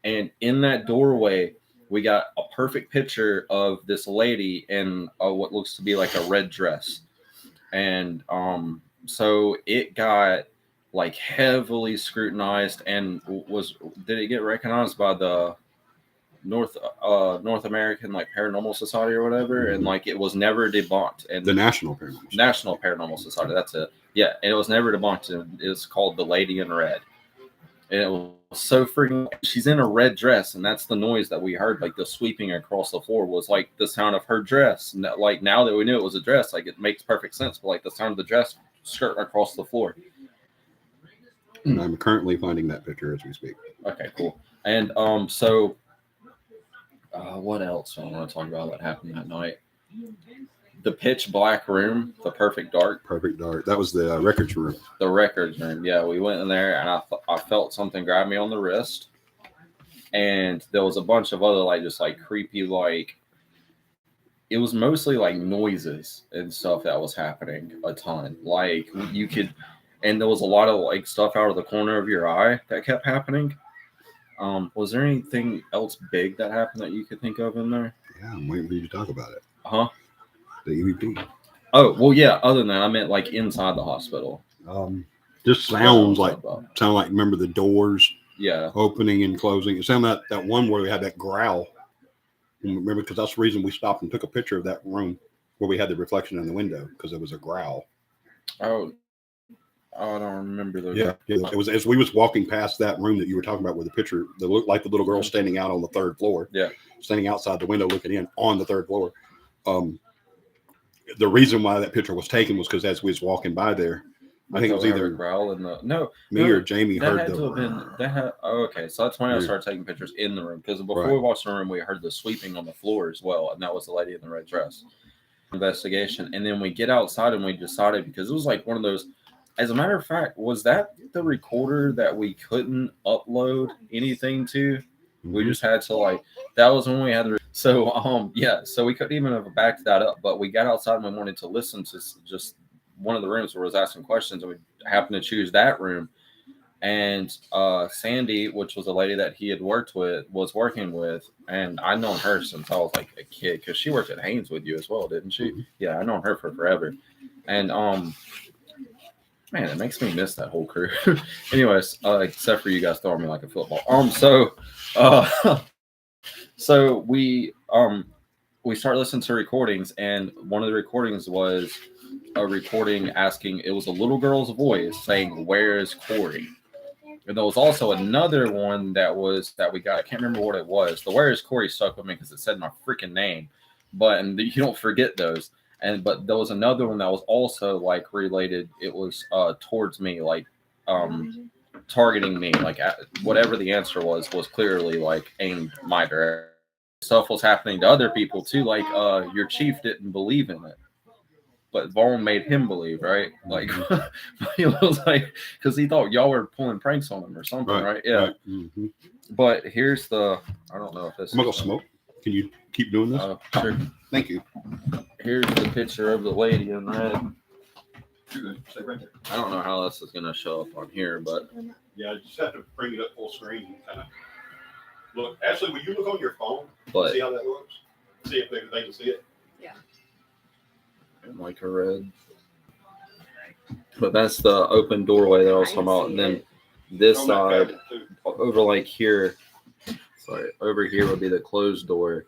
And in that doorway, we got a perfect picture of this lady in what looks to be like a red dress. And so it got like heavily scrutinized, and did it get recognized by the North American like Paranormal Society or whatever? And like it was never debunked. And the National Paranormal Society, that's it. Yeah, and it was never debunked. And it's called The Lady in Red. And it was so freaking. She's in a red dress, and that's the noise that we heard. Like the sweeping across the floor was like the sound of her dress. Like now that we knew it was a dress, like it makes perfect sense. But like the sound of the dress skirt across the floor. And I'm currently finding that picture as we speak. Okay, cool. And so what else I want to talk about that happened that night? The pitch black room, the perfect dark. That was the records room. The records room. Yeah, we went in there, and I felt something grab me on the wrist, and there was a bunch of other like just like creepy like. It was mostly like noises and stuff that was happening a ton. Like you could, and there was a lot of like stuff out of the corner of your eye that kept happening. Was there anything else big that happened that you could think of in there? Yeah, I'm waiting for you to talk about it. Huh? The EVP. Oh, well, yeah. Other than that, I meant like inside the hospital. Just sound like remember the doors? Yeah. Opening and closing. It sounded like that one where we had that growl. Remember, because that's the reason we stopped and took a picture of that room where we had the reflection in the window, because it was a growl. Oh, I don't remember those. Yeah. It was as we was walking past that room that you were talking about, where the picture that looked like the little girl standing out on the third floor. Yeah. Standing outside the window looking in on the third floor. The reason why that picture was taken was because as we was walking by there, I think it was either growl in the me or Jamie that heard had to have been that had okay, so that's when I started taking pictures in the room, because before we walked in the room we heard the sweeping on the floor as well, and that was the lady in the red dress. Investigation, and then we get outside and we decided, because it was like one of those. As a matter of fact, was that the recorder that we couldn't upload anything to? We just had to like, that was when we had the, so we couldn't even have backed that up, but we got outside and we wanted to listen to just one of the rooms where I was asking questions, and we happened to choose that room. And Sandy, which was a lady that he had was working with, and I'd known her since I was like a kid, because she worked at Haynes with you as well, didn't she? Mm-hmm. Yeah, I'd known her for forever. And man, it makes me miss that whole crew. Anyways, except for you guys throwing me like a football. So we started listening to recordings, and one of the recordings was a recording asking, it was a little girl's voice saying, "Where is Corey?" And there was also another one that we got. I can't remember what it was. The "Where is Corey" stuck with me because it said my freaking name. And you don't forget those. But there was another one that was also like related. It was towards me, like targeting me, like whatever the answer was clearly like aimed my direction. stuff was happening to other people too. Like your chief didn't believe in it, but Vaughn made him believe, right? Like he was like, because he thought y'all were pulling pranks on him or something, right? Yeah. Right. Mm-hmm. But here's the, I don't know if this I'm gonna go smoke. Can you keep doing this? Sure. Thank you. Here's the picture of the lady in red. Stay right there. I don't know how this is gonna show up on here, but Yeah, you just have to bring it up full screen and kind of look. Ashley, will you look on your phone? But See how that looks? See if they can see it. like a red. But that's the open doorway that I was talking about, and then this On that side cabinet, too. over like here. Sorry, over here would be the closed door,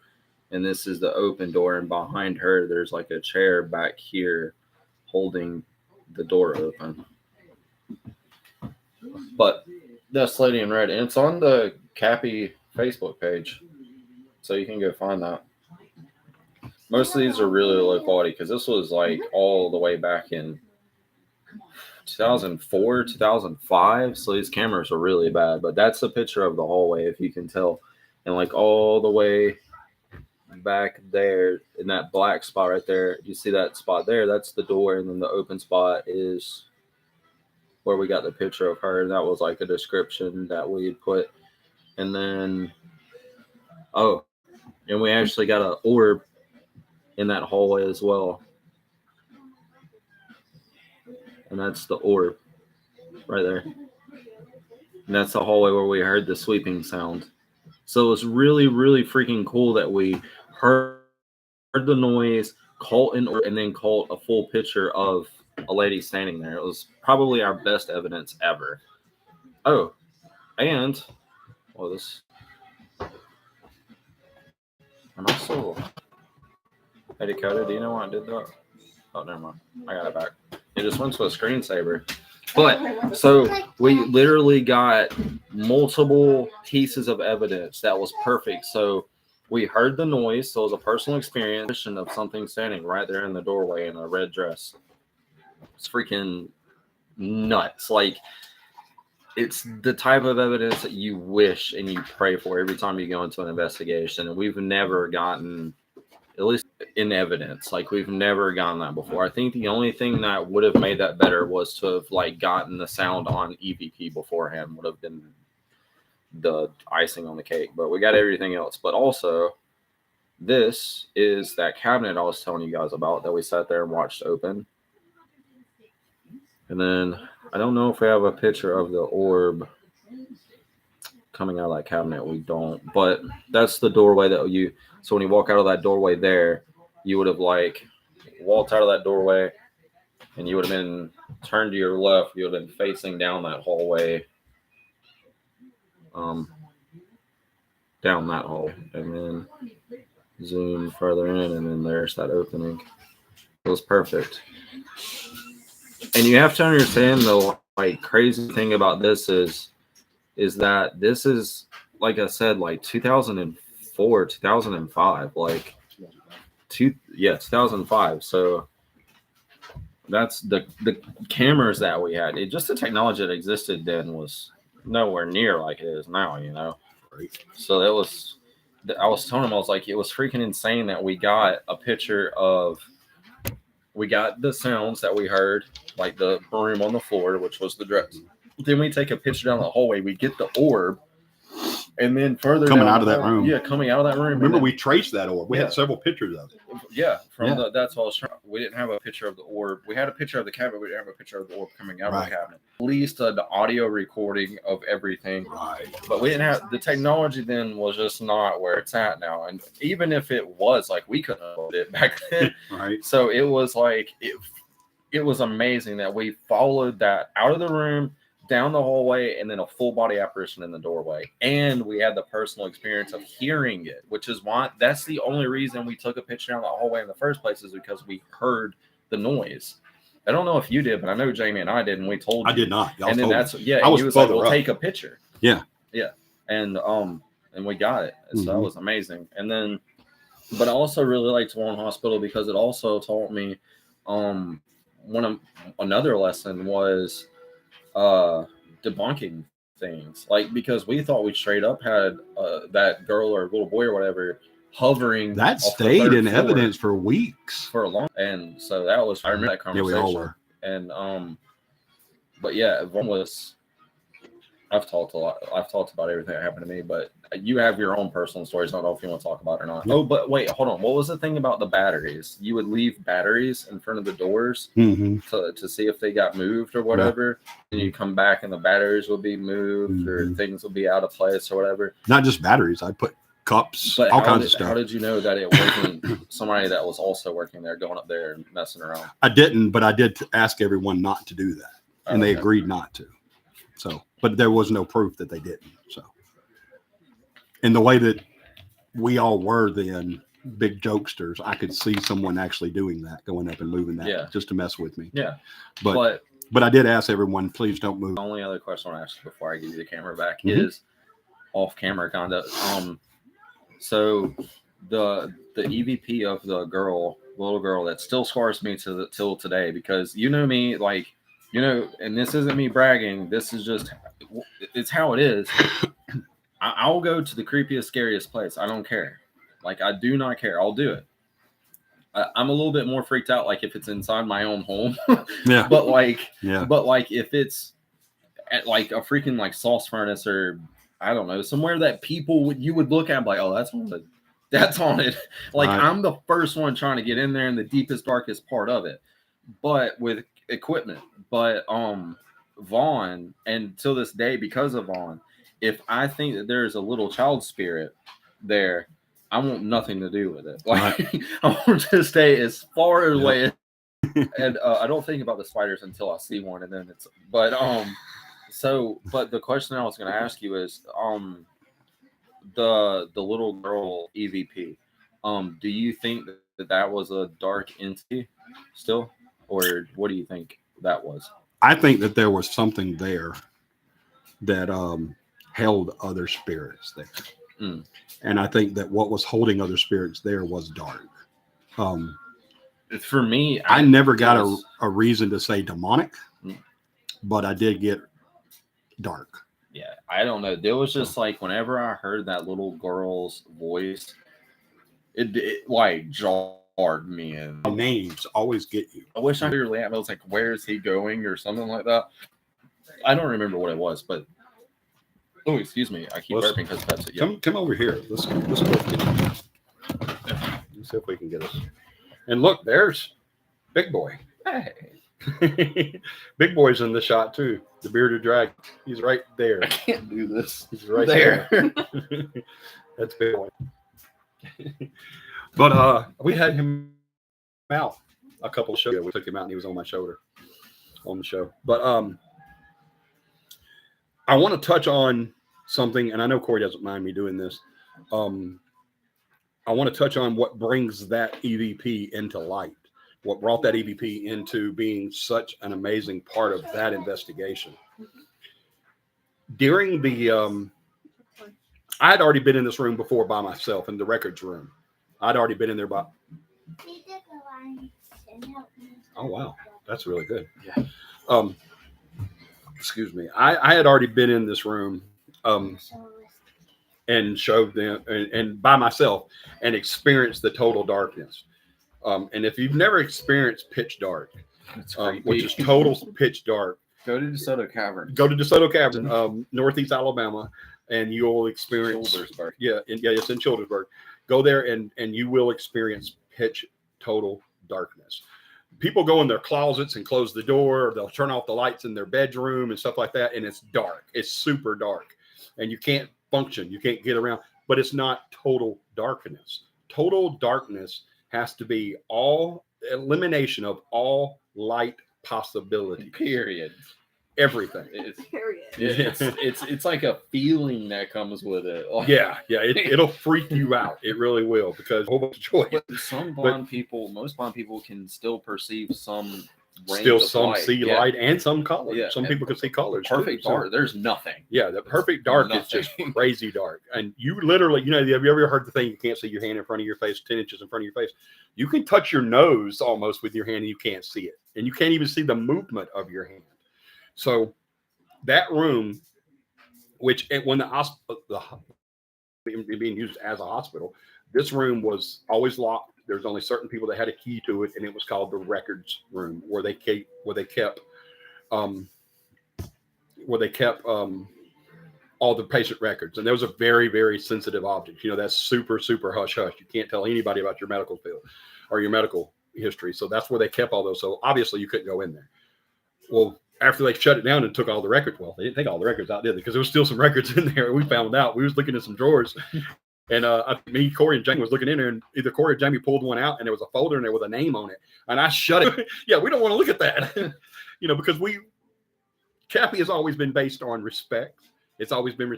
and this is the open door. And behind her, there's like a chair back here holding the door open. But that's lady in red, and it's on the CAPI Facebook page, so you can go find that. Most of these are really low quality because this was like all the way back in 2004, 2005. So these cameras are really bad. But that's a picture of the hallway, if you can tell. And like all the way back there in that black spot right there, you see that spot there? That's the door. And then the open spot is where we got the picture of her. And that was like a description that we had put. And then, and we actually got an orb in that hallway as well. And that's the orb right there. And that's the hallway where we heard the sweeping sound. So it was really, really freaking cool that we heard the noise, caught an orb, and then caught a full picture of a lady standing there. It was probably our best evidence ever. Oh, and this. Am I still? Hey Dakota, do you know why I did that? Oh, never mind. I got it back. It just went to a screensaver. But so we literally got multiple pieces of evidence that was perfect. So we heard the noise. So it was a personal experience of something standing right there in the doorway in a red dress. It's freaking nuts. Like, it's the type of evidence that you wish and you pray for every time you go into an investigation. And we've never gotten, at least in evidence, like we've never gotten that before. I think the only thing that would have made that better was to have like gotten the sound on EVP beforehand, would have been the icing on the cake. But we got everything else. But also, this is that cabinet I was telling you guys about that we sat there and watched open. And then I don't know if we have a picture of the orb coming out of that cabinet. We don't, but that's the doorway that you, so when you walk out of that doorway there, you would have like walked out of that doorway and you would have been turned to your left. You would have been facing down that hallway, down that hall, and then zoom further in, and then there's that opening. It was perfect. And you have to understand the like crazy thing about this is that this is, like I said, like 2004, 2005, like 2005. So that's the cameras that we had. Just the technology that existed then was nowhere near like it is now, you know. So it was, I was telling him, I was like, it was freaking insane that we got a picture of, we got the sounds that we heard, like the broom on the floor, which was the dress. Then we take a picture down the hallway. We get the orb, and then further coming down out of that room. Yeah, coming out of that room. Remember, we traced that orb. We had several pictures of it. Yeah, that's what I was trying. We didn't have a picture of the orb. We had a picture of the cabinet. We didn't have a picture of the orb coming out of the cabinet. At least the audio recording of everything. Right. But we didn't have, the technology then was just not where it's at now. And even if it was, like, we couldn't upload it back then. Right. So it was like, it was amazing that we followed that out of the room, down the hallway, and then a full body apparition in the doorway. And we had the personal experience of hearing it, which is why that's the only reason we took a picture down the hallway in the first place, is because we heard the noise. I don't know if you did, but I know Jamie and I did, and we told you. I did not. And then that's, yeah, I was he was like, further "We'll up." take a picture." Yeah. Yeah. And we got it. So that was amazing. And then, but I also really liked Warren Hospital because it also taught me another lesson was debunking things, like, because we thought we straight up had that girl or little boy or whatever hovering. That off the stayed third in floor evidence for weeks. for a long. And so that was, I remember that Yeah, we conversation. all were. And but yeah, Vaughn was. I've talked a lot. I've talked about everything that happened to me, but you have your own personal stories. I don't know if you want to talk about it or not. Yep. Oh, but wait, hold on. What was the thing about the batteries? You would leave batteries in front of the doors Mm-hmm. to see if they got moved or whatever. And you come back and the batteries will be moved or things will be out of place or whatever. Not just batteries. I put cups, But all kinds of stuff. How did you know that it wasn't somebody that was also working there going up there and messing around? I didn't, but I did ask everyone not to do that, and they Okay. agreed not to. So, but there was no proof that they didn't. So, in the way that we all were then, big jokesters, I could see someone actually doing that, going up and moving that, just to mess with me. Yeah, But I did ask everyone, please don't move. the only other question I want to ask you before I give you the camera back Mhm. is off camera kind of. So the EVP of the little girl that still scars me till today, because you know me, like, you know, and this isn't me bragging. This is just, it's how it is. I'll go to the creepiest, scariest place. I don't care. Like, I do not care. I'll do it. I'm a little bit more freaked out, like if it's inside my own home. Yeah. But like, Yeah. but like if it's at like a freaking like sauce furnace or I don't know, somewhere that you would look at and be like, oh, that's haunted. That's haunted. Like Right. I'm the first one trying to get in there in the deepest, darkest part of it, but with equipment. But Vaughn, and till this day, because of Vaughn, if I think that there is a little child spirit there, I want nothing to do with it. Like I want to stay as far away. And I don't think about the spiders until I see one, and then it's. But but the question I was going to ask you is the little girl EVP. Do you think that was a dark entity still, or what do you think that was? I think that there was something there that held other spirits there. Mm. And I think that what was holding other spirits there was dark. For me, I never got a reason to say demonic, but I did get dark. Yeah, I don't know. There was just like whenever I heard that little girl's voice, it like jarred me in. Names always get you. I wish I could really. I was like, "Where is he going?" or something like that. I don't remember what it was, but oh, excuse me, I keep burping because that's it. Yeah. Come over here. Let's both get it. Let's see if we can get it. And look, there's Big Boy. Hey, Big Boy's in the shot too. The bearded dragon. He's right there. I can't do this. He's right there. That's Big Boy. But we had him out a couple of shows ago. We took him out and he was on my shoulder on the show. But I want to touch on something, and I know Corey doesn't mind me doing this. I want to touch on what brings that EVP into light. What brought that EVP into being such an amazing part of that investigation. During the, I had already been in this room before by myself in the records room. I'd already been in there by. Oh, wow. That's really good. Yeah. Excuse me. I had already been in this room and showed them and by myself and experienced the total darkness. And if you've never experienced pitch dark, which is total pitch dark, go to DeSoto Cavern. Go to DeSoto Cavern, Northeast Alabama, and you'll experience. Childersburg. Yeah, it's in Childersburg. Go there and you will experience pitch total darkness. People go in their closets and close the door. They'll turn off the lights in their bedroom and stuff like that, and it's dark. It's super dark, and you can't function. You can't get around. But it's not total darkness. Total darkness has to be all elimination of all light possibility. Period. Everything. It's like a feeling that comes with it. Like, yeah, it'll freak you out. It really will, because a whole bunch of choice. But some blind people, most blind people can still perceive some range Still of some light. see light and some color. Yeah. Some people can see colors. Perfect too, dark. There's nothing. Yeah, the perfect dark is just crazy dark. And you literally, have you ever heard the thing, you can't see your hand in front of your face, 10 inches in front of your face? You can touch your nose almost with your hand and you can't see it. And you can't even see the movement of your hand. So that room, which when the hospital, being used as a hospital, This room was always locked. There's only certain people that had a key to it, and it was called the records room, where they kept all the patient records. And there was a very, very sensitive object. You know, that's super, super hush hush. You can't tell anybody about your medical field or your medical history. So that's where they kept all those. So obviously you couldn't go in there. Well, after they shut it down and took all the records, well, they didn't take all the records out, did they? Because there was still some records in there. We found out. We was looking at some drawers, and me, Corey, and Jamie was looking in there, and either Corey or Jamie pulled one out, and there was a folder in there with a name on it, and I shut it. Yeah, we don't want to look at that, you know, because CAPI has always been based on respect. It's always been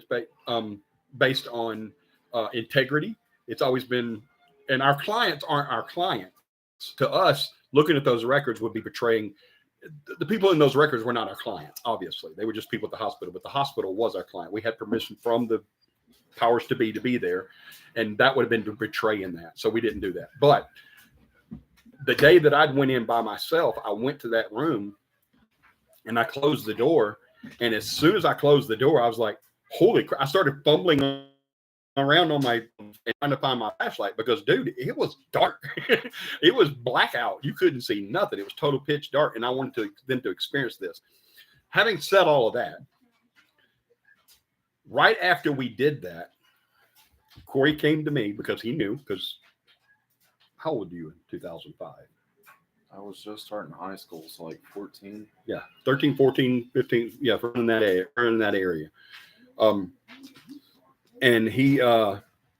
based on integrity. It's always been, and our clients aren't our clients. To us, looking at those records would be betraying. The people in those records were not our clients, obviously. They were just people at the hospital, but the hospital was our client. We had permission from the powers to be there, and that would have been to betray in that. So we didn't do that. But the day that I went in by myself, I went to that room and I closed the door. And as soon as I closed the door, I was like, holy crap. I started fumbling around on my trying to find my flashlight because, dude, it was dark. It was blackout. You couldn't see nothing. It was total pitch dark, and I wanted them to experience this. Having said all of that, right after we did that, Corey came to me because he knew. Because how old were you in 2005? I was just starting high school, so like 14. Yeah, 13, 14, 15. Yeah, in that area. And he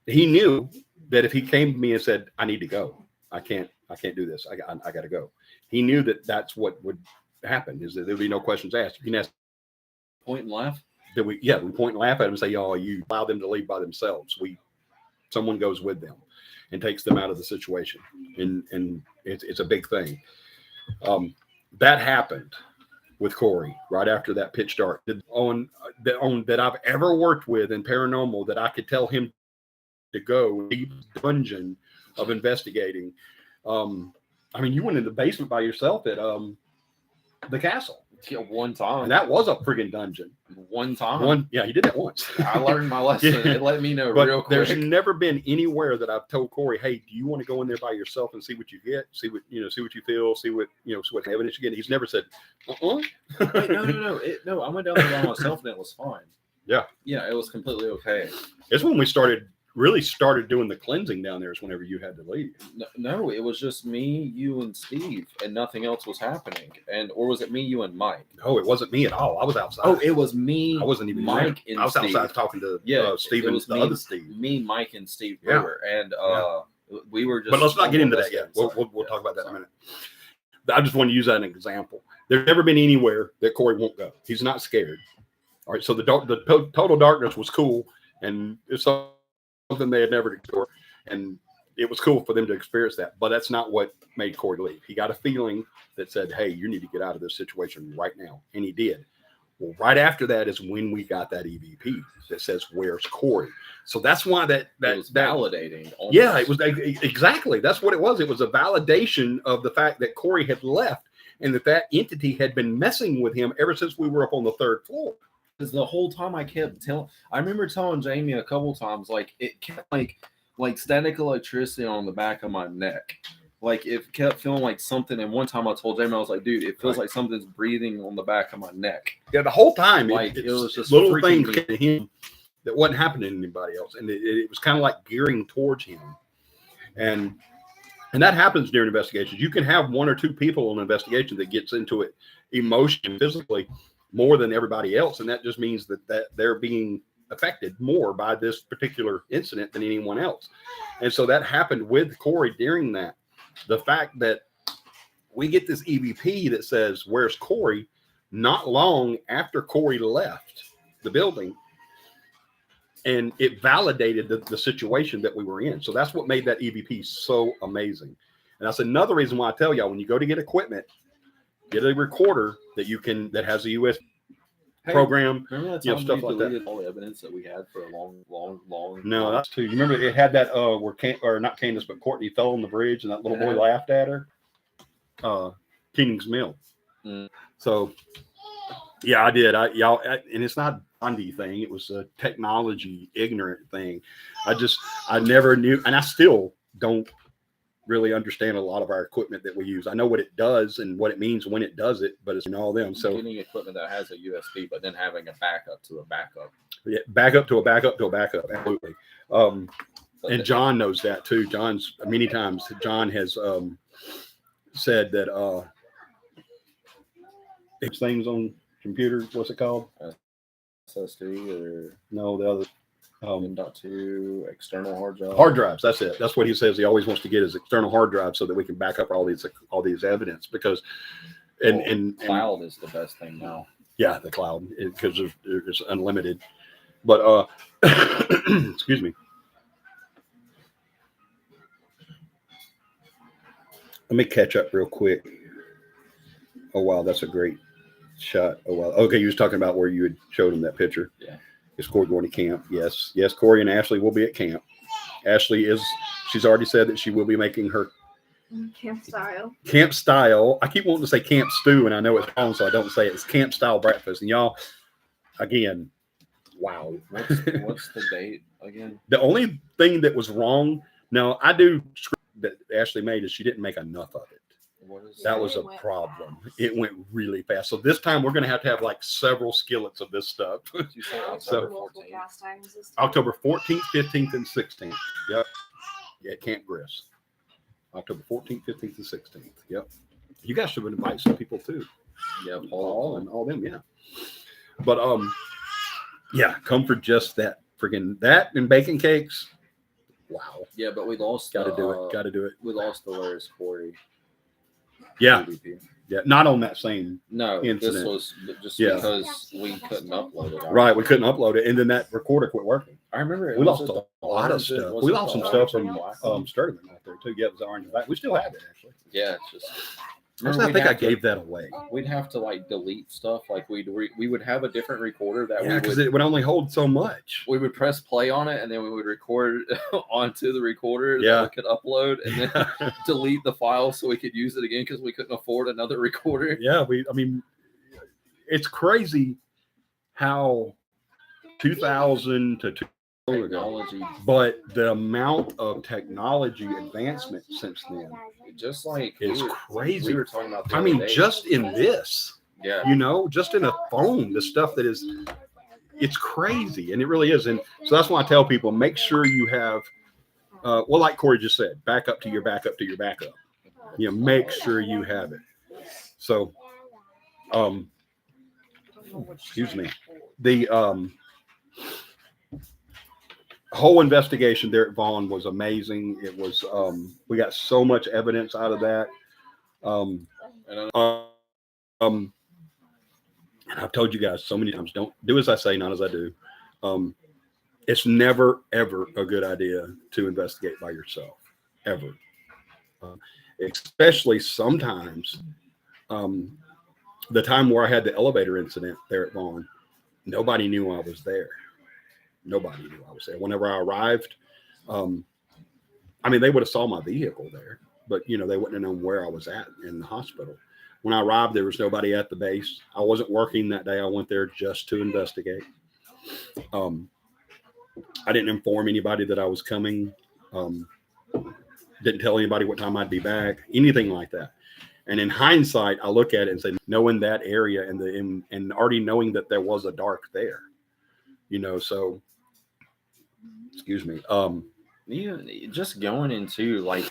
knew that if he came to me and said, "I need to go. I can't do this. I got to go." He knew that that's what would happen. Is that there would be no questions asked. You can ask, point and laugh. we point and laugh at him and say, "Oh, you allow them to leave by themselves." Someone goes with them and takes them out of the situation, and it's a big thing. That happened with Corey right after that pitch dark that I've ever worked with in paranormal, that I could tell him to go deep dungeon of investigating. I mean, you went in the basement by yourself at the castle. Yeah, one time. And that was a friggin' dungeon. One time. Yeah, you did that once. I learned my lesson. Yeah. It let me know But real quick. there's never been anywhere that I've told Corey, "Hey, do you want to go in there by yourself and see what you get? See what you feel, see what evidence you get?" He's never said, Wait, no. I went down there by myself and it was fine. Yeah. Yeah, it was completely okay. It's when we really started doing the cleansing down there is whenever you had to leave. No, it was just me, you, and Steve, and nothing else was happening. Or was it me, you, and Mike? No, it wasn't me at all. I was outside. Oh, it was me. I wasn't even Mike, there. And I was Steve. outside talking to Steve and the other Steve. Me, Mike, and Steve Yeah. Brewer, and we were just. But let's not get into that yet. We'll talk about that in a minute. I just want to use that as an example. There's never been anywhere that Corey won't go. He's not scared. All right, so the total darkness was cool, and it's something they had never experienced, and it was cool for them to experience that. But that's not what made Corey leave. He got a feeling that said, "Hey, you need to get out of this situation right now," and he did. Well, right after that is when we got that EVP that says, "Where's Corey?" So that's why that was validating. Almost. Yeah, it was exactly. That's what it was. It was a validation of the fact that Corey had left and that entity had been messing with him ever since we were up on the 3rd floor. Because the whole time I remember telling Jamie a couple times, like it kept like static electricity on the back of my neck. Like it kept feeling like something. And one time I told Jamie, I was like, "Dude, it feels like something's breathing on the back of my neck." Yeah, the whole time, like it was just little things to him that wasn't happening to anybody else, and it was kind of like gearing towards him. And that happens during investigations. You can have 1 or 2 people on an investigation that gets into it emotionally, physically, more than everybody else, and that just means that they're being affected more by this particular incident than anyone else. And so that happened with Corey during that. The fact that we get this EVP that says, "Where's Corey?" not long after Corey left the building, and it validated the situation that we were in. So that's what made that EVP so amazing. And that's another reason why I tell y'all, when you go to get equipment, get a recorder that has a USB program. Remember that time stuff we like deleted that. all the evidence that we had for a long. No, that's too. You remember it had that not Candace, but Courtney fell on the bridge and that little boy laughed at her. King's Mill. Mm. So yeah, I did. And it's not Gandhi thing. It was a technology ignorant thing. I never knew, and I still don't really understand a lot of our equipment that we use. I know what it does and what it means when it does it, but it's in all them. So getting equipment that has a USB, but then having a backup to a backup. yeah, backup to a backup to a backup. Absolutely. But And John knows that too. John's many times. John has said that things on computers. What's it called? SSD or No, the other. M.2 external hard drive. Hard drives. That's it. That's what he says. He always wants to get his external hard drive so that we can back up all these evidence because, and cloud is the best thing now. Yeah, the cloud because it's unlimited. But excuse me. Let me catch up real quick. Oh wow, that's a great shot. Oh wow. Okay, you was talking about where you had showed him that picture. Yeah. Is Corey going to camp? Yes. Yes, Corey and Ashley will be at camp. She's already said that she will be making her Camp style. Camp style. I keep wanting to say camp stew, and I know it's wrong, so I don't say it. It's camp style breakfast. And y'all, again, wow. What's the date again? The only thing that was wrong, now I do that Ashley made is she didn't make enough of it. That was a problem. It went really fast. So this time we're going to have like several skillets of this stuff. You say So October 14th. October 14th, 15th, and 16th. Yep. Yeah, Camp Griss. October 14th, 15th, and 16th. Yep. You guys should invite some people too. Yeah, Paul and all them. Yeah. But yeah, come for just that freaking that and bacon cakes. Wow. Yeah, but we lost. Got to do it. Got to do it. We lost the Larry's Corey. Yeah. MVP. Yeah. Not on that same. No, incident. this was just Yeah. because we couldn't upload it. Right. We couldn't upload it, and then that recorder quit working. I remember We lost a lot of stuff. We lost some stuff from Sturtevant out there too. Yeah, it was orange and black. We still have it actually. Yeah, it's just. Actually, I think I gave that away. We'd have to like delete stuff. Like we would have a different recorder that Yeah, because it would only hold so much. we would press play on it, and then we would record onto the recorder Yeah. that we could upload, and then delete the file so we could use it again because we couldn't afford another recorder. Yeah, I mean, it's crazy how 2000 to 2000 ago, Technology, but the amount of technology advancement since then just like is crazy. We were talking about. the I other mean, day. just in this, yeah, just in a phone, the stuff that is, it's crazy, and it really is. And so that's why I tell people, make sure you have, well, like Corey just said, back up to your backup to your backup. Make sure you have it. So, excuse me, the whole investigation there at Vaughn was amazing. It was, we got so much evidence out of that. And I've told you guys so many times, don't do as I say, not as I do. It's never, ever a good idea to investigate by yourself, ever. Especially sometimes, the time where I had the elevator incident there at Vaughn, nobody knew I was there. Nobody knew I was there. Whenever I arrived, I mean, they would have saw my vehicle there, but they wouldn't have known where I was at in the hospital. When I arrived, there was nobody at the base. I wasn't working that day. I went there just to investigate. I didn't inform anybody that I was coming. Didn't tell anybody what time I'd be back, anything like that. And in hindsight, I look at it and say, knowing that area and already knowing that there was a dark there, so excuse me. Just going into like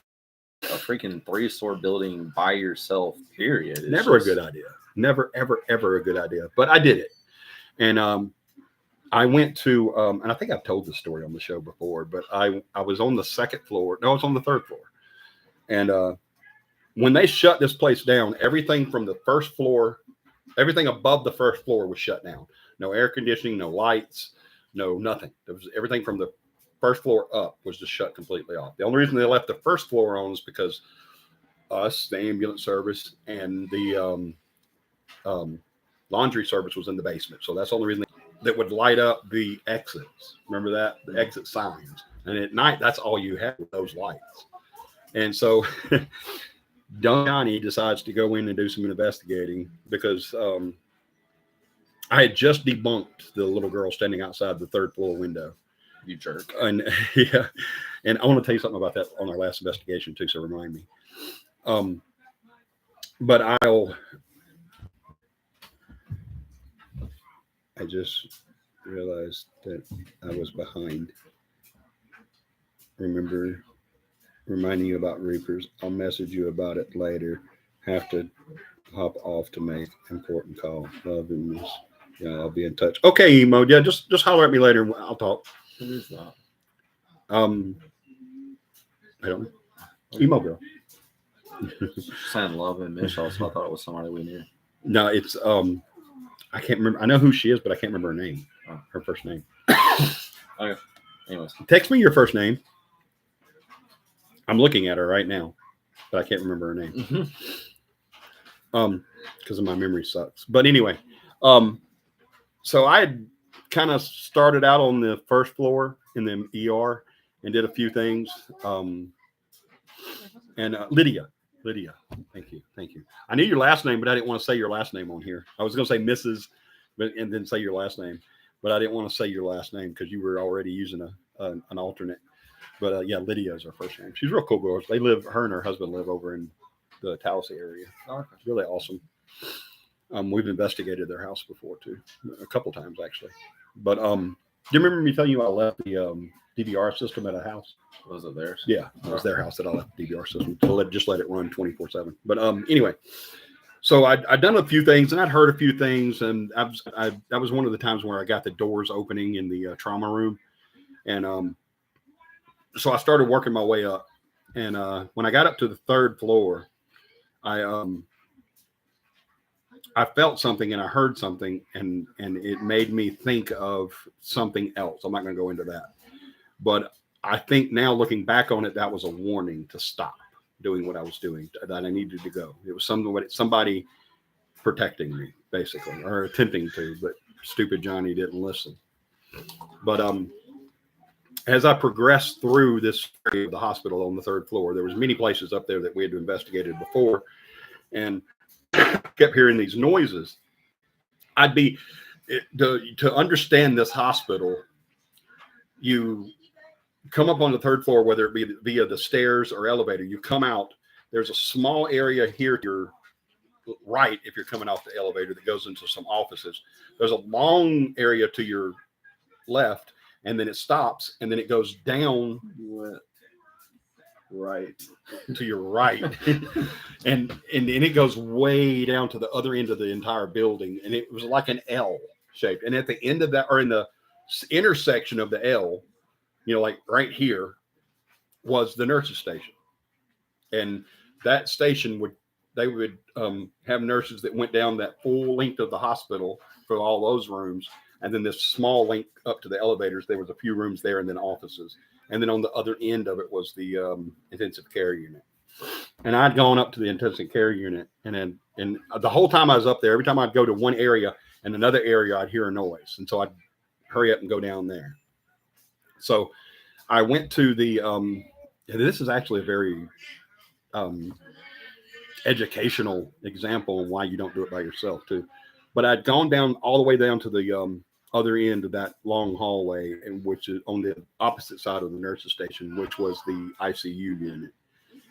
a freaking 3-store building by yourself, period. Never a good idea. Never, ever, ever a good idea. But I did it. And I went to, and I think I've told this story on the show before, but I was on the second floor. No, I was on the third floor. And when they shut this place down, everything from the first floor, everything above the first floor was shut down. No air conditioning, no lights, no nothing. There was everything from the first floor up was just shut completely off. The only reason they left the first floor on is because us, the ambulance service, and the laundry service was in the basement. So that's the only reason that would light up the exits. Remember that? The exit signs. And at night, that's all you had with those lights. And so Johnny decides to go in and do some investigating because I had just debunked the little girl standing outside the third floor window. You jerk. And yeah, and I want to tell you something about that on our last investigation too. So remind me. But I just realized that I was behind. Remember reminding you about Reapers. I'll message you about it later. Have to hop off to make important call. Love and miss. Yeah, I'll be in touch. Okay, Emo. Yeah, just holler at me later and I'll talk. Who is that? I don't know. Emo girl. Saying love and miss. Also, I thought it was somebody we knew. No, it's I can't remember. I know who she is, but I can't remember her name. Her first name. Okay. Anyways, Text me your first name. I'm looking at her right now, but I can't remember her name. Because my memory sucks. But anyway, so I had kind of started out on the first floor in the ER and did a few things. And Lydia, thank you. I knew your last name, but I didn't want to say your last name on here. I was going to say Mrs. and then say your last name, but I didn't want to say your last name because you were already using an alternate. But yeah, Lydia is her first name. She's a real cool girl. Her and her husband live over in the Tallahassee area. It's really awesome. We've investigated their house before too, a couple times actually. But do you remember me telling you I left the DVR system at a house? Was it theirs? Yeah, it was their house that I left the DVR system to just let it run 24/7. But anyway, so I'd done a few things and I'd heard a few things, and that was one of the times where I got the doors opening in the trauma room, and so I started working my way up, and when I got up to the third floor, I felt something and I heard something, and it made me think of something else. I'm not going to go into that, but I think now looking back on it, that was a warning to stop doing what I was doing, that I needed to go. It was somebody protecting me, basically, or attempting to, but stupid Johnny didn't listen. But as I progressed through this area of the hospital on the third floor, there was many places up there that we had investigated before, and kept hearing these noises. To understand this hospital, you come up on the third floor, whether it be via the stairs or elevator, you come out, there's a small area here to your right if you're coming off the elevator that goes into some offices. There's a long area to your left, and then it stops, and then it goes down right to your right. and it goes way down to the other end of the entire building, and it was like an L shape. And at the end of that, or in the intersection of the L, like right here, was the nurses station. And that station would have nurses that went down that full length of the hospital for all those rooms. And then this small link up to the elevators, there was a few rooms there and then offices. And then on the other end of it was the intensive care unit. And I'd gone up to the intensive care unit, and the whole time I was up there, every time I'd go to one area and another area, I'd hear a noise. And so I'd hurry up and go down there. So I went to the, this is actually a very educational example on why you don't do it by yourself too. But I'd gone down all the way down to the other end of that long hallway, and which is on the opposite side of the nurses station, which was the ICU unit.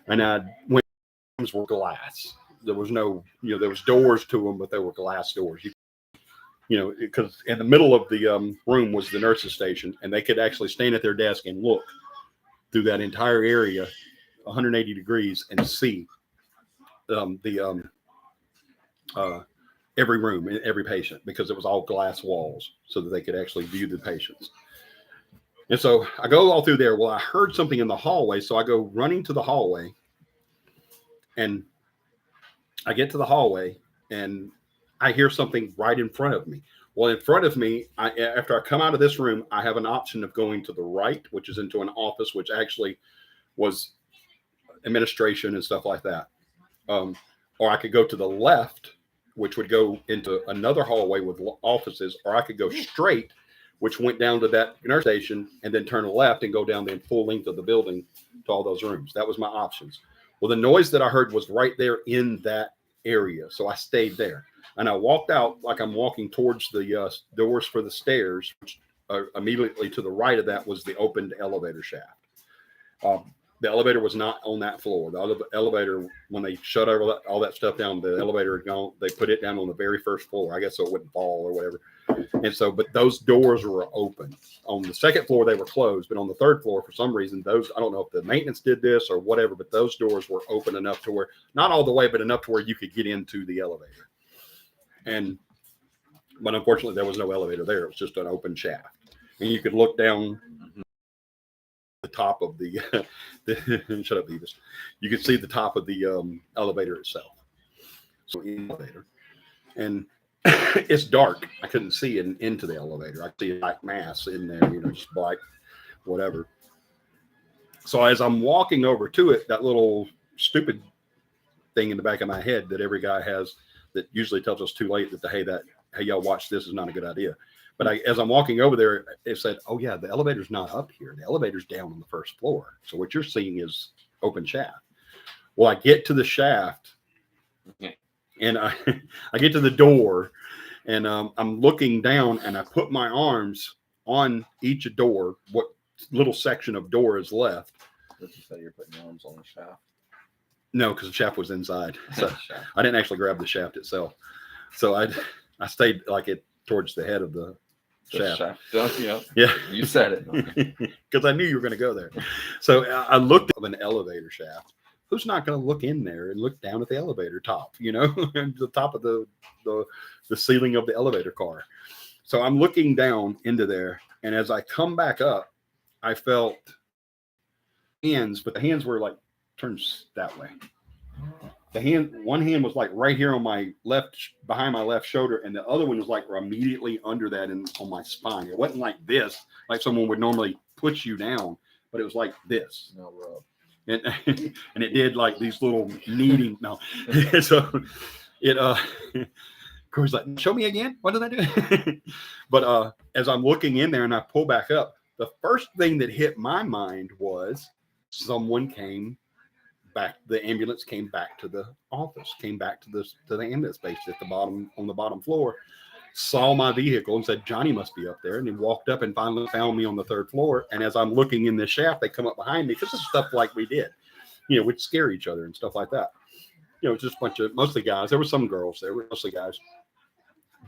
And when rooms were glass, there was no, there was doors to them, but they were glass doors. Because in the middle of the room was the nurses station, and they could actually stand at their desk and look through that entire area 180 degrees and see every room and every patient, because it was all glass walls so that they could actually view the patients. And so I go all through there. Well, I heard something in the hallway, so I go running to the hallway, and I get to the hallway and I hear something right in front of me. Well, in front of me, after I come out of this room, I have an option of going to the right, which is into an office, which actually was administration and stuff like that. Or I could go to the left, which would go into another hallway with offices, or I could go straight, which went down to that nurse station, and then turn left and go down the full length of the building to all those rooms. That was my options. Well, the noise that I heard was right there in that area, so I stayed there. And I walked out like I'm walking towards the doors for the stairs, which immediately to the right of that was the opened elevator shaft. The elevator was not on that floor. The elevator, when they shut all that stuff down, the elevator had gone, they put it down on the very first floor, I guess, so it wouldn't fall or whatever. And so, but those doors were open. On the second floor, they were closed, but on the third floor, for some reason, those, I don't know if the maintenance did this or whatever, but those doors were open enough to where, not all the way, but enough to where you could get into the elevator. But unfortunately, there was no elevator there. It was just an open shaft. And you could look down the top of the shut up, Beavis. You could see the top of the elevator itself. So elevator, and it's dark. I couldn't see into the elevator. I could see a black mass in there, just black, whatever. So as I'm walking over to it, that little stupid thing in the back of my head that every guy has that usually tells us too late that hey, y'all watch, this is not a good idea. But as I'm walking over there, it said, oh, yeah, the elevator's not up here. The elevator's down on the first floor. So what you're seeing is open shaft. Well, I get to the shaft and I get to the door and I'm looking down and I put my arms on each door, what little section of door is left. Did you say you're putting your arms on the shaft? No, because the shaft was inside. So I didn't actually grab the shaft itself. So I stayed like it towards the head of the shaft. Yeah. You said it. Because I knew you were going to go there. So I looked at an elevator shaft. Who's not going to look in there and look down at the elevator top, the top of the ceiling of the elevator car. So I'm looking down into there. And as I come back up, I felt hands, but the hands were like turned that way. One hand was like right here on my left, behind my left shoulder, and the other one was like immediately under that and on my spine. It wasn't like this, like someone would normally push you down, but it was like this. No rub. And it did like these little kneading. No, so it Corey's like, show me again. What did I do? But as I'm looking in there and I pull back up, the first thing that hit my mind was someone came back. The ambulance came back to the office, came back to the ambulance base at the bottom, on the bottom floor, saw my vehicle and said, Johnny must be up there. And he walked up and finally found me on the third floor. And as I'm looking in this shaft, they come up behind me because it's stuff like we did, we'd scare each other and stuff like that. It's just a bunch of mostly guys. There were some girls. There were mostly guys.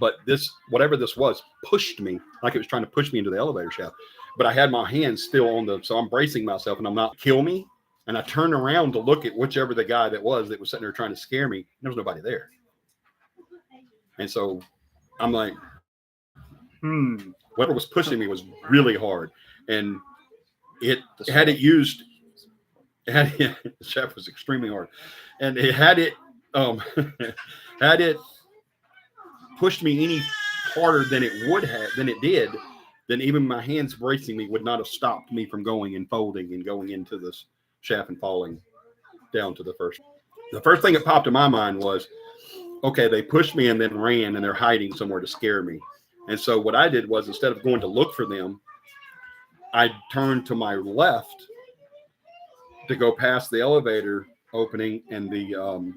But this, whatever this was, pushed me like it was trying to push me into the elevator shaft. But I had my hands still on so I'm bracing myself and I'm not kill me. And I turned around to look at whichever the guy that was sitting there trying to scare me. There was nobody there. And so I'm like, whatever was pushing me was really hard. And the shaft was extremely hard. And it had it pushed me any harder than it did, then even my hands bracing me would not have stopped me from going and folding and going into this shaft and falling down to the first. The first thing that popped in my mind was, okay, they pushed me and then ran and they're hiding somewhere to scare me. And so what I did was, instead of going to look for them, I turned to my left to go past the elevator opening and the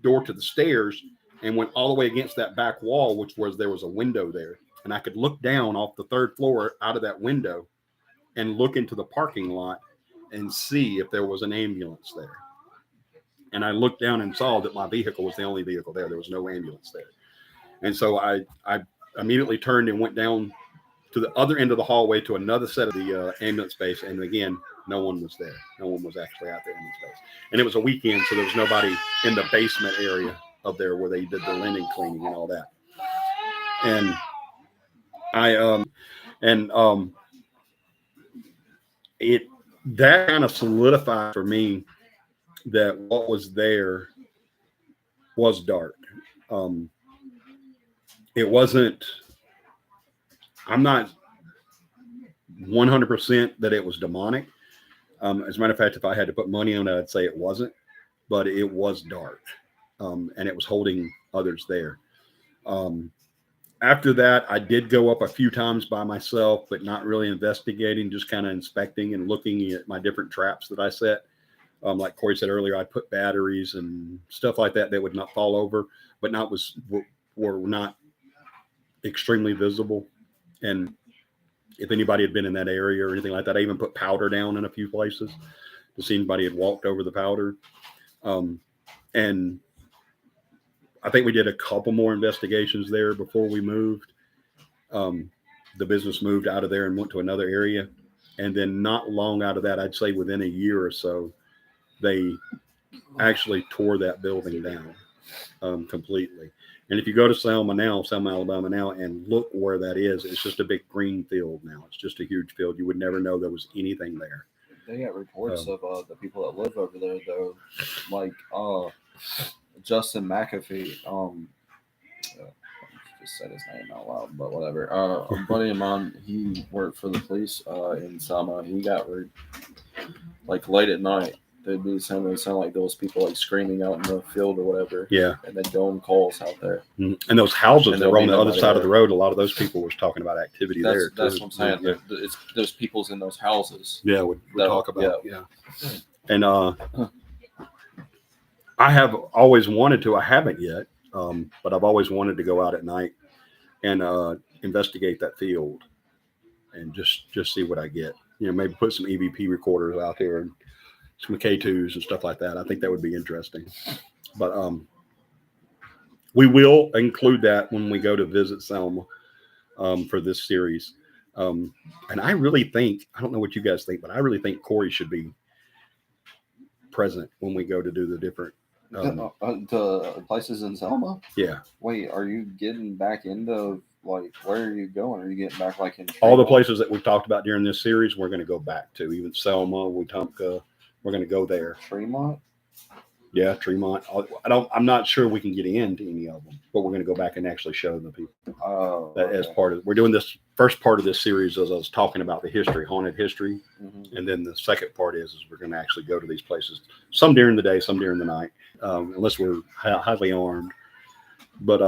door to the stairs, and went all the way against that back wall, there was a window there. And I could look down off the third floor out of that window and look into the parking lot and see if there was an ambulance there. And I looked down and saw that my vehicle was the only vehicle there. There was no ambulance there. And so I immediately turned and went down to the other end of the hallway to another set of the ambulance space. And again, no one was there. No one was actually out there in the space. And it was a weekend, so there was nobody in the basement area of there where they did the linen cleaning and all that. And that kind of solidified for me that what was there was dark. It wasn't, I'm not 100% that it was demonic. As a matter of fact, if I had to put money on it, I'd say it wasn't, but it was dark. And it was holding others there. After that, I did go up a few times by myself, but not really investigating, just kind of inspecting and looking at my different traps that I set. Like Corey said earlier, I put batteries and stuff like that would not fall over. but were not extremely visible. And if anybody had been in that area or anything like that, I even put powder down in a few places to see anybody had walked over the powder. And I think we did a couple more investigations there before we moved. The business moved out of there and went to another area. And then not long out of that, I'd say within a year or so, they actually tore that building down completely. And if you go to Selma, Alabama now, and look where that is, it's just a big green field now. It's just a huge field. You would never know there was anything there. They got reports of the people that live over there, though, like Justin McAfee. Just said his name out loud, but whatever. A buddy of mine, he worked for the police in Selma. He got like late at night. They'd be sound like those people like screaming out in the field or whatever. Yeah. And then dome calls out there. And those houses And that were on the there'll be other side nobody of the road, a lot of those people was talking about activity there. That's too. what I'm saying. Yeah. There's people's in those houses. Yeah, we'll talk about yeah. And I have always wanted to. I haven't yet, but I've always wanted to go out at night and investigate that field and just see what I get. You know, maybe put some EVP recorders out there and some K2s and stuff like that. I think that would be interesting. But we will include that when we go to visit Selma for this series. And I really think, I don't know what you guys think, but I really think Corey should be present when we go to do the different The places in Selma. Yeah. Wait, are you getting back into like where are you going? Are you getting back like in All the Fremont? places that we've talked about during this series, we're going to go back to. Even Selma, Wetumpka, we're going to go there. Fremont? Yeah, Tremont. I'm not sure we can get into any of them, but we're going to go back and actually show the people. That as part of, we're doing this first part of this series as I was talking about the history, haunted history. Mm-hmm. And then the second part is we're going to actually go to these places, some during the day, some during the night, unless we're highly armed. But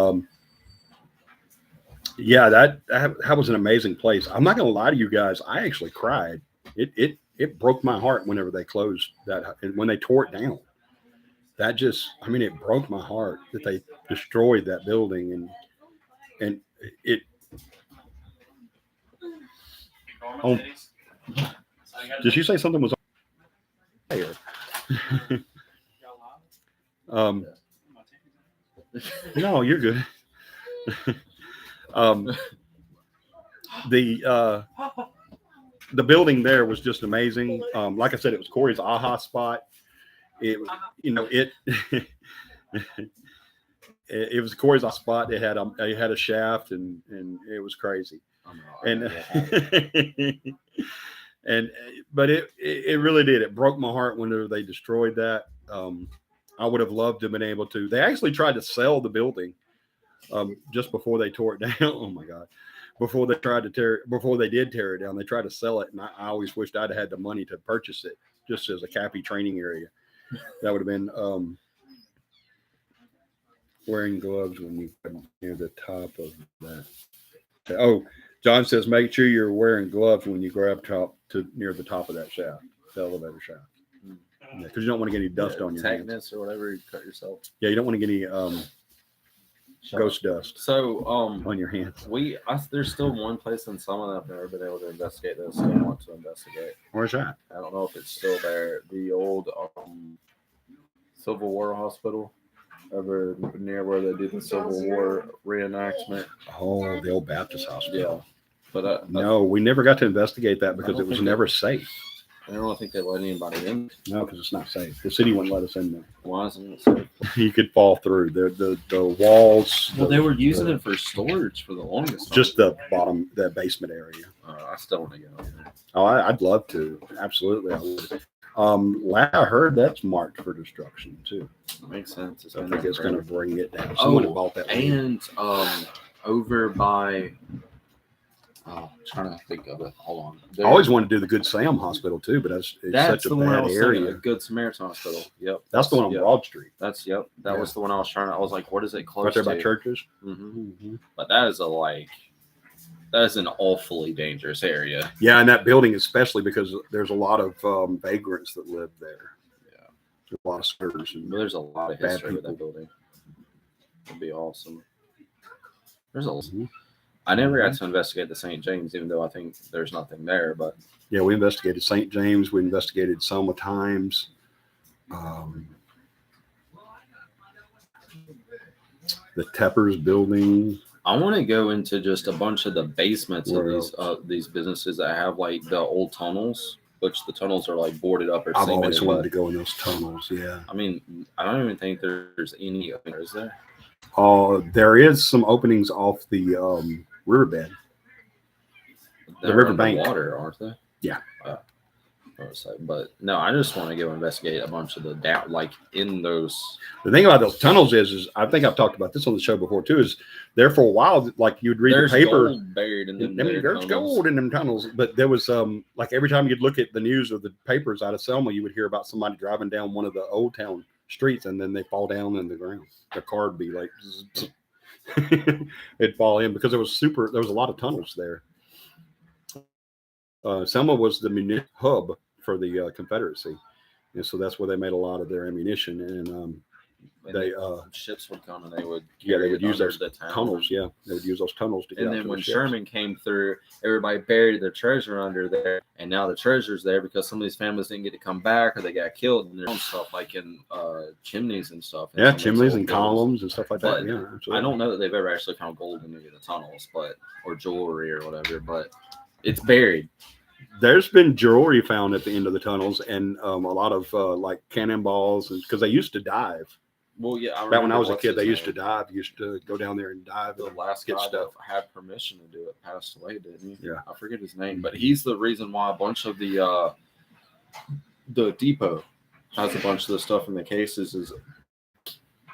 yeah, that was an amazing place. I'm not going to lie to you guys. I actually cried. It broke my heart whenever they closed that, when they tore it down. That just, I mean, it broke my heart that they destroyed that building and it. Oh, did you say something was on fire? No, you're good. The building there was just amazing. Like I said, it was Corey's aha spot. It it was Corey's aha spot. It had a shaft and it was crazy. But it really did. It broke my heart whenever they destroyed that. I would have loved to have been able to. They actually tried to sell the building just before they tore it down. Oh my God. Before they did tear it down, they tried to sell it. And I always wished I'd had the money to purchase it just as a CAPI training area. That would have been wearing gloves when you come near the top of that. Oh, John says, make sure you're wearing gloves when you grab near the top of that shaft, the elevator shaft. Because you don't want to get any dust on your hands. Or whatever, you cut yourself. Yeah, you don't want to get any ghost dust on your hands. There's still one place in Selma that I've never been able to investigate that I still want to investigate. Where's that? I don't know if it's still there. The old Civil War hospital over near where they do the Civil War reenactment. Oh, the old Baptist hospital. Yeah. But no, we never got to investigate that because it was never safe. I don't think they let anybody in. No, because it's not safe. The city wouldn't let us in there. Why isn't it safe? You could fall through the walls. Well, they were using it for storage for the longest time. Just the basement area. I still want to go in there. Oh, I'd love to. Absolutely, I would. I heard that's marked for destruction too. Makes sense. So I think it's going to bring it down. Someone bought that. And over by. I'm trying to think of it. Hold on. I always wanted to do the Good Sam Hospital too, but it's such a bad area. Good Samaritan Hospital. Yep. That's the one on Broad Street. That was the one I was trying to. I was like, what is it close right there to? by churches. Mm-hmm. Mm-hmm. But that is an awfully dangerous area. Yeah, and that building especially because there's a lot of vagrants that live there. Yeah, there's a lot of squatters. There's a lot of history with that building. That'd be awesome. There's a. Mhm. I never got to investigate the St. James, even though I think there's nothing there. But Yeah, we investigated St. James. We investigated Selma Times. The Teppers building. I want to go into just a bunch of the basements Where of these businesses that have like the old tunnels, which the tunnels are like boarded up or I've always cemented. wanted But to go in those tunnels. Yeah. I mean, I don't even think there's any. Is there? There is some openings off the riverbed. They're riverbank. underwater, aren't they? Yeah. But no, I just want to go investigate a bunch of the down, like in those. The thing about those tunnels is I think I've talked about this on the show before too. Is there for a while, like you'd read There's the paper, gold buried in them. there's tunnels. gold in them tunnels. But there was like every time you'd look at the news or the papers out of Selma, you would hear about somebody driving down one of the old town streets and then they fall down in the ground. Their car would be like, it'd fall in because there was a lot of tunnels there. Selma was the munition hub for the Confederacy, and so that's where they made a lot of their ammunition. And they ships would come and they would they would use those the town. tunnels. Yeah, they would use those tunnels to get And out then to when the ships. Sherman came through, everybody buried their treasure under there, and now the treasure's there because some of these families didn't get to come back or they got killed, and there's stuff like in chimneys and stuff. Yeah, chimneys and columns and stuff like But that. Yeah, absolutely. I don't know that they've ever actually found gold in any of the tunnels, or jewelry or whatever, but it's buried. There's been jewelry found at the end of the tunnels, and a lot of like cannonballs, because they used to dive. Well, yeah, Back when I was a kid, they used to dive. Used to go down there and dive. The and last get guy stuff. that had permission to do it passed away, didn't he? Yeah. I forget his name, but he's the reason why a bunch of the depot has a bunch of the stuff in the cases. Is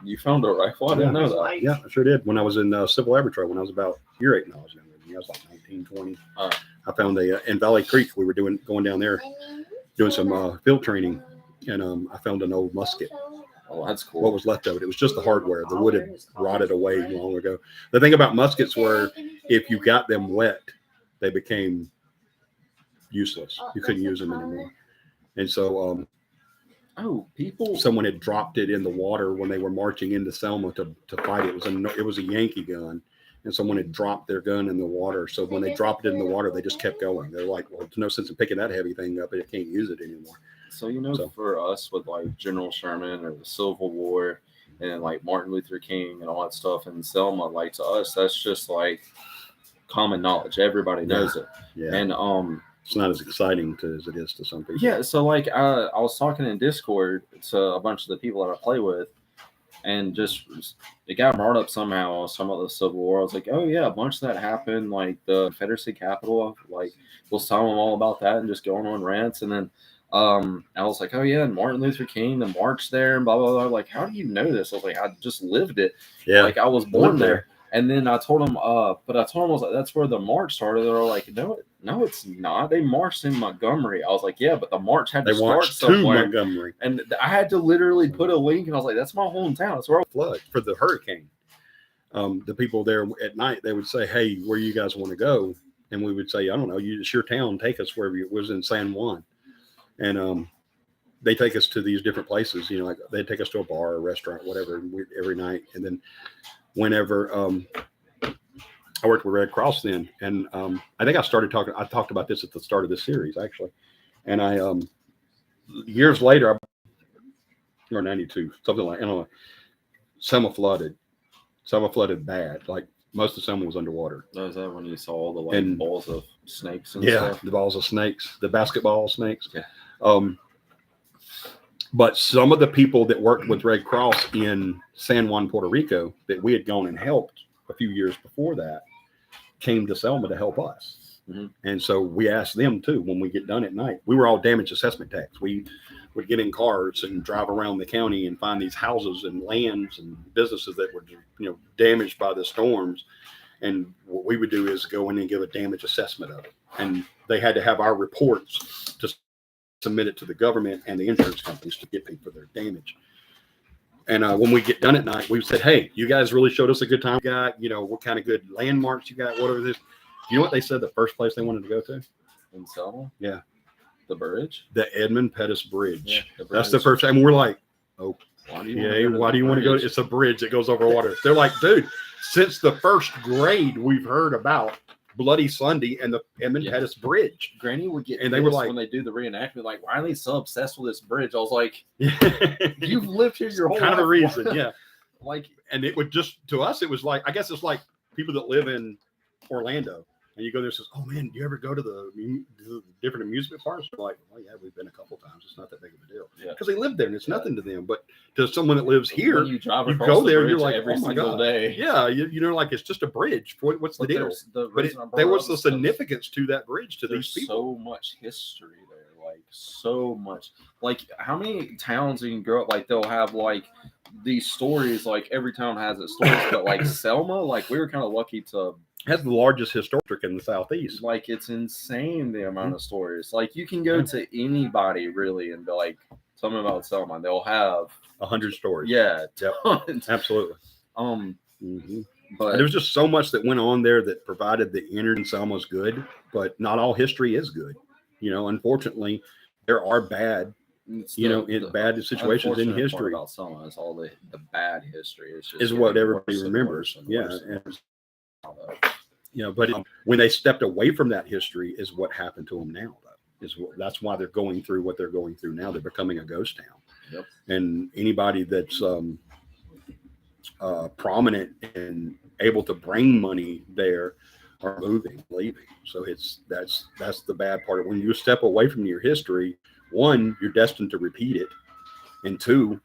you found a rifle? I didn't know that. Yeah, I sure did. When I was in civil laboratory, when I was about year 8 when I was younger, I was like 19, 20. I found in Valley Creek. We were going down there, doing some field training, and I found an old musket. Oh, that's cool. What was left of it? It was just the hardware. The wood had rotted away long ago. The thing about muskets were, if you got them wet, they became useless. You couldn't use them anymore. And so, someone had dropped it in the water when they were marching into Selma to fight. It was a Yankee gun, and someone had dropped their gun in the water. So when they dropped it in the water, they just kept going. They're like, well, there's no sense in picking that heavy thing up. I can't use it anymore. So, for us with like General Sherman or the Civil War and like Martin Luther King and all that stuff in Selma, like to us, that's just like common knowledge. Everybody knows it. Yeah. And it's not as exciting as it is to some people. Yeah. So like I was talking in Discord to a bunch of the people that I play with, and just it got brought up somehow. I was talking about the Civil War. I was like, oh yeah, a bunch of that happened. Like the Confederacy capital, like was telling them all about that and just going on rants. And then I was like, oh yeah, and Martin Luther King, the march there, and blah blah blah. Like, how do you know this? I was like, I just lived it. Yeah, like I was born there. And then I told them, I was like, that's where the march started. They were like, no, it's not. They marched in Montgomery. I was like, yeah, but the march had to start somewhere. To Montgomery. And I had to literally put a link, and I was like, that's my hometown. That's where I flood for the hurricane. The people there at night, they would say, hey, where you guys want to go? And we would say, I don't know, it's your town. Take us wherever it was in San Juan. And they take us to these different places, like they'd take us to a bar or restaurant, whatever, every night. And then whenever I worked with Red Cross then, and I think I talked about this at the start of this series, actually. And I, years later, or 92, something like, Selma flooded bad. Like most of Selma was underwater. Oh, is that when you saw all the balls of snakes and stuff? Yeah, the balls of snakes, the basketball snakes. Yeah. But some of the people that worked with Red Cross in San Juan, Puerto Rico, that we had gone and helped a few years before that, came to Selma to help us. Mm-hmm. And so we asked them too, when we get done at night. We were all damage assessment techs. We would get in cars and drive around the county and find these houses and lands and businesses that were, damaged by the storms. And what we would do is go in and give a damage assessment of it. And they had to have our reports to submit it to the government and the insurance companies to get paid for their damage. And when we get done at night, we said, hey, you guys really showed us a good time. You got, what kind of good landmarks you got, whatever this. You know what they said the first place they wanted to go to? In Selma? Yeah. The bridge? The Edmund Pettus Bridge. Yeah, That's the first time. We're like, Why do you Yeah, why do you want to go? It's a bridge that goes over water. They're like, dude, since the first grade, we've heard about Bloody Sunday and the Edmund Pettus Bridge. Granny would get, and they were like, when they do the reenactment, like, why are they so obsessed with this bridge? I was like, you've lived here your whole life. Kind of a reason, yeah. Like, and it would just, to us, it was like, I guess it's like people that live in Orlando. And you go there and says, oh man, do you ever go to the different amusement parks? They're like, oh yeah, we've been a couple times. It's not that big of a deal. Because they live there and it's nothing to them. But to someone that lives here, when you go there, you're like, every oh my single God. day. Yeah, you know, like it's just a bridge. What's the deal? But there was the significance to that bridge to these people. So much history there, like so much. Like how many towns you can grow up? Like they'll have like these stories. Like every town has its stories, but like Selma, like we were kind of lucky to. Has the largest historic in the Southeast. Like it's insane the amount of stories. Like you can go to anybody really and be like, tell me about Selma. They'll have 100 stories. Yeah, yep. Absolutely. But there was just so much that went on there that provided the energy in Selma's good, but not all history is good. You know, unfortunately, there are bad. Bad situations in history. About Selma is all the bad history. It's just is what everybody remembers. But when they stepped away from that history is what happened to them now. That's why they're going through what they're going through now. They're becoming a ghost town. Yep. And anybody that's prominent and able to bring money there are leaving. So that's the bad part. When you step away from your history, one, you're destined to repeat it, and two,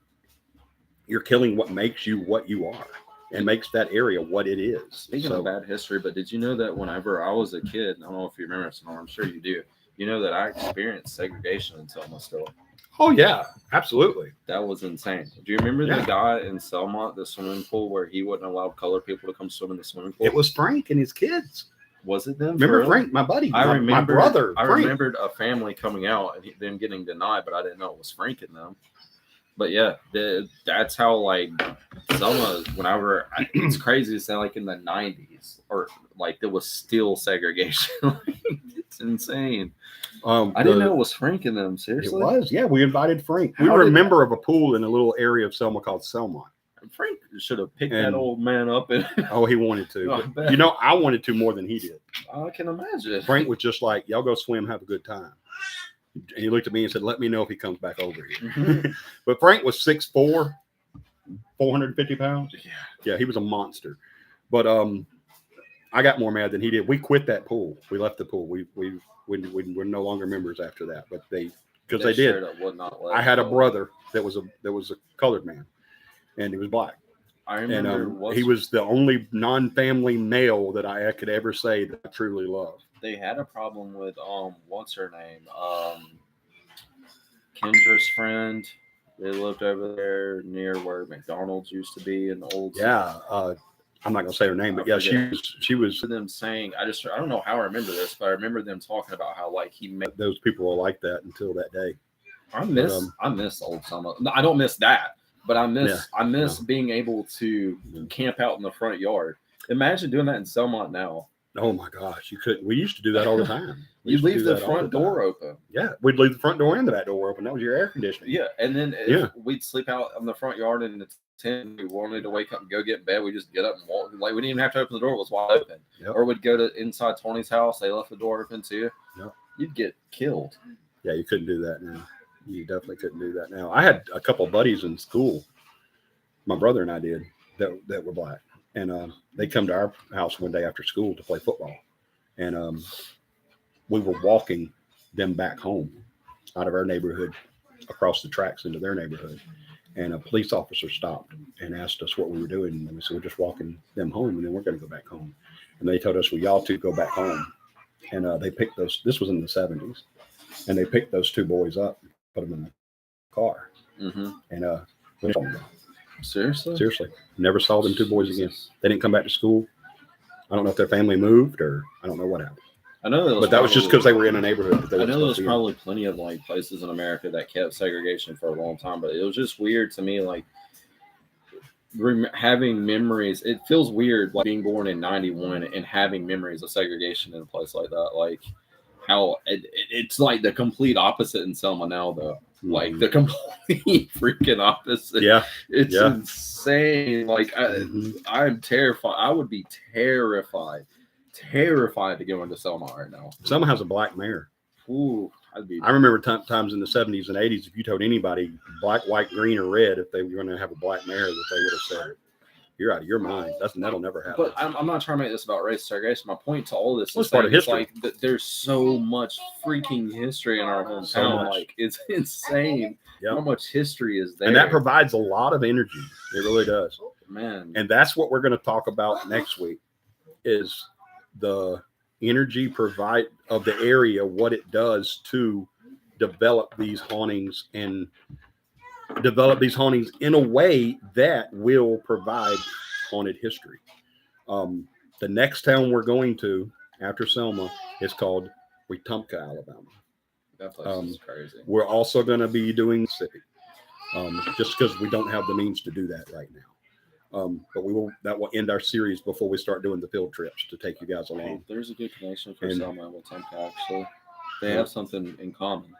you're killing what makes you what you are. And makes that area what it is. Speaking of bad history, but did you know that whenever I was a kid, I don't know if you remember this, I'm sure you do. You know that I experienced segregation in Selma still. Oh yeah, absolutely. That was insane. Do you remember the guy in Selma, the swimming pool, where he wouldn't allow colored people to come swim in the swimming pool? It was Frank and his kids. Was it them? Remember Frank, my buddy? My brother. I remembered a family coming out and them getting denied, but I didn't know it was Frank and them. But yeah, that's how like Selma. Whenever it's crazy to say, like in the 90s, or like there was still segregation. It's insane. I didn't know it was Frank in them. Seriously, it was. Yeah, we invited Frank. We were a member of a pool in a little area of Selma called Selma. Frank should have picked that old man up. Oh, he wanted to. But, I wanted to more than he did. I can imagine. Frank was just like, y'all go swim, have a good time. And he looked at me and said, let me know if he comes back over here. Mm-hmm. But Frank was 6'4", 450 pounds. Yeah, he was a monster. But I got more mad than he did. We quit that pool. We left the pool. We were no longer members after that. But they did. I had a brother that was a colored man, and he was black. I remember, and he was the only non-family male that I could ever say that I truly loved. They had a problem with what's her name? Kendra's friend. They lived over there near where McDonald's used to be in the old. Yeah, I'm not gonna say her name, but yeah, she was. Them saying, I don't know how I remember this, but I remember them talking about how like he made those people were like that until that day. I miss old Selma. No, I don't miss that, but I miss being able to camp out in the front yard. Imagine doing that in Selma now. Oh my gosh, you couldn't. We used to do that all the time. You'd leave the front door open. Yeah, we'd leave the front door and the back door open. That was your air conditioning. Yeah, and then we'd sleep out in the front yard and it's 10. We wanted to wake up and go get in bed. We just get up and walk. Like we didn't even have to open the door; it was wide open. Yep. Or we'd go to inside Tony's house. They left the door open too. Yep. You'd get killed. Yeah, you couldn't do that now. You definitely couldn't do that now. I had a couple of buddies in school. My brother and I did that were black, and they come to our house one day after school to play football. And we were walking them back home out of our neighborhood across the tracks into their neighborhood. And a police officer stopped and asked us what we were doing. And we said, we're just walking them home and then we're going to go back home. And they told us, well, y'all two go back home. And they picked this was in the 70s. And they picked those two boys up, put them in the car. Mm-hmm. And Seriously? Never saw them two boys again. They didn't come back to school. I don't know if their family moved or I don't know what happened. I know that was just because they were in a neighborhood. I know there's probably plenty of like places in America that kept segregation for a long time, but it was just weird to me, like having memories. It feels weird, like being born in '91 and having memories of segregation in a place like that. Like, how it's like the complete opposite in Selma now, though. Like Mhm. the complete freaking opposite. Yeah. It's Yeah. insane. Like Mhm. I'm terrified. I would be terrified to go into Selma right now. Selma has a black mayor. Ooh, I'd be. I remember times in the 70s and 80s, if you told anybody black, white, green, or red, if they were going to have a black mayor, that they would have said, "You're out of your mind. That'll never happen." But I'm not trying to make this about race segregation. My point to all this Well, is it's part of saying is, history. like there's so much freaking history in our hometown. So much. Like it's insane Yep. how much history is there. And that provides a lot of energy. It really does. Man. And that's what we're going to talk about next week is the energy of the area, what it does to develop these hauntings in a way that will provide haunted history. The next town we're going to after Selma is called Wetumpka, Alabama. That place is crazy. We're also going to be doing Mississippi, just because we don't have the means to do that right now. But that will end our series before we start doing the field trips to take you guys along. There's a good connection for And- Selma and Wetumpka, actually. They Yeah. have something in common.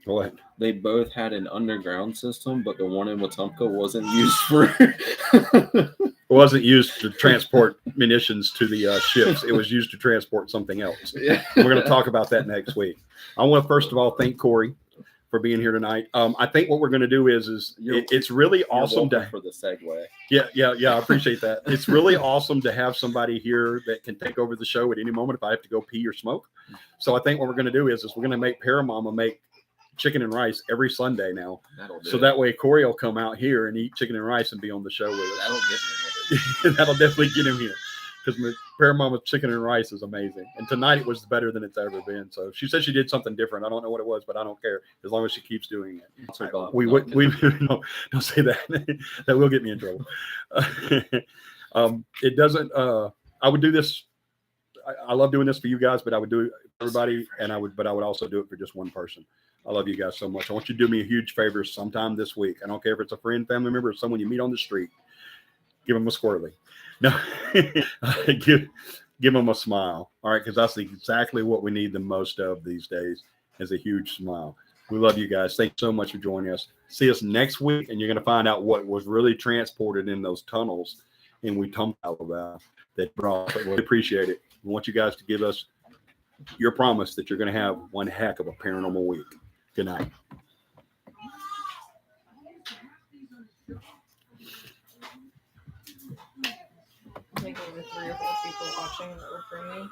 Go ahead. They both had an underground system, but the one in Wetumpka wasn't used for. It wasn't used to transport munitions to the ships. It was used to transport something else. Yeah. We're going to talk about that next week. I want to first of all thank Corey for being here tonight. I think what we're going to do is it's really awesome You're welcome for the segue. Yeah. I appreciate that. It's really awesome to have somebody here that can take over the show at any moment if I have to go pee or smoke. So I think what we're going to do is we're going to make Paramama make chicken and rice every Sunday now. So that way Corey will come out here and eat chicken and rice and be on the show with us. That'll get me. That'll definitely get him here because Paramama's chicken and rice is amazing. And tonight it was better than it's ever been. So she said she did something different. I don't know what it was, but I don't care as long as she keeps doing it. Don't say that. That will get me in trouble. It doesn't. I would do this. I love doing this for you guys, but I would do it for everybody, and I would also do it for just one person. I love you guys so much. I want you to do me a huge favor sometime this week. I don't care if it's a friend, family member, or someone you meet on the street. Give them a squirrely. No, give them a smile. All right, because that's exactly what we need the most of these days is a huge smile. We love you guys. Thanks so much for joining us. See us next week, and you're going to find out what was really transported in those tunnels in Wetumpka, Alabama. That brought. We appreciate it. We want you guys to give us your promise that you're going to have one heck of a paranormal week. Good night. I think only 3 or 4 people watching that would bring me.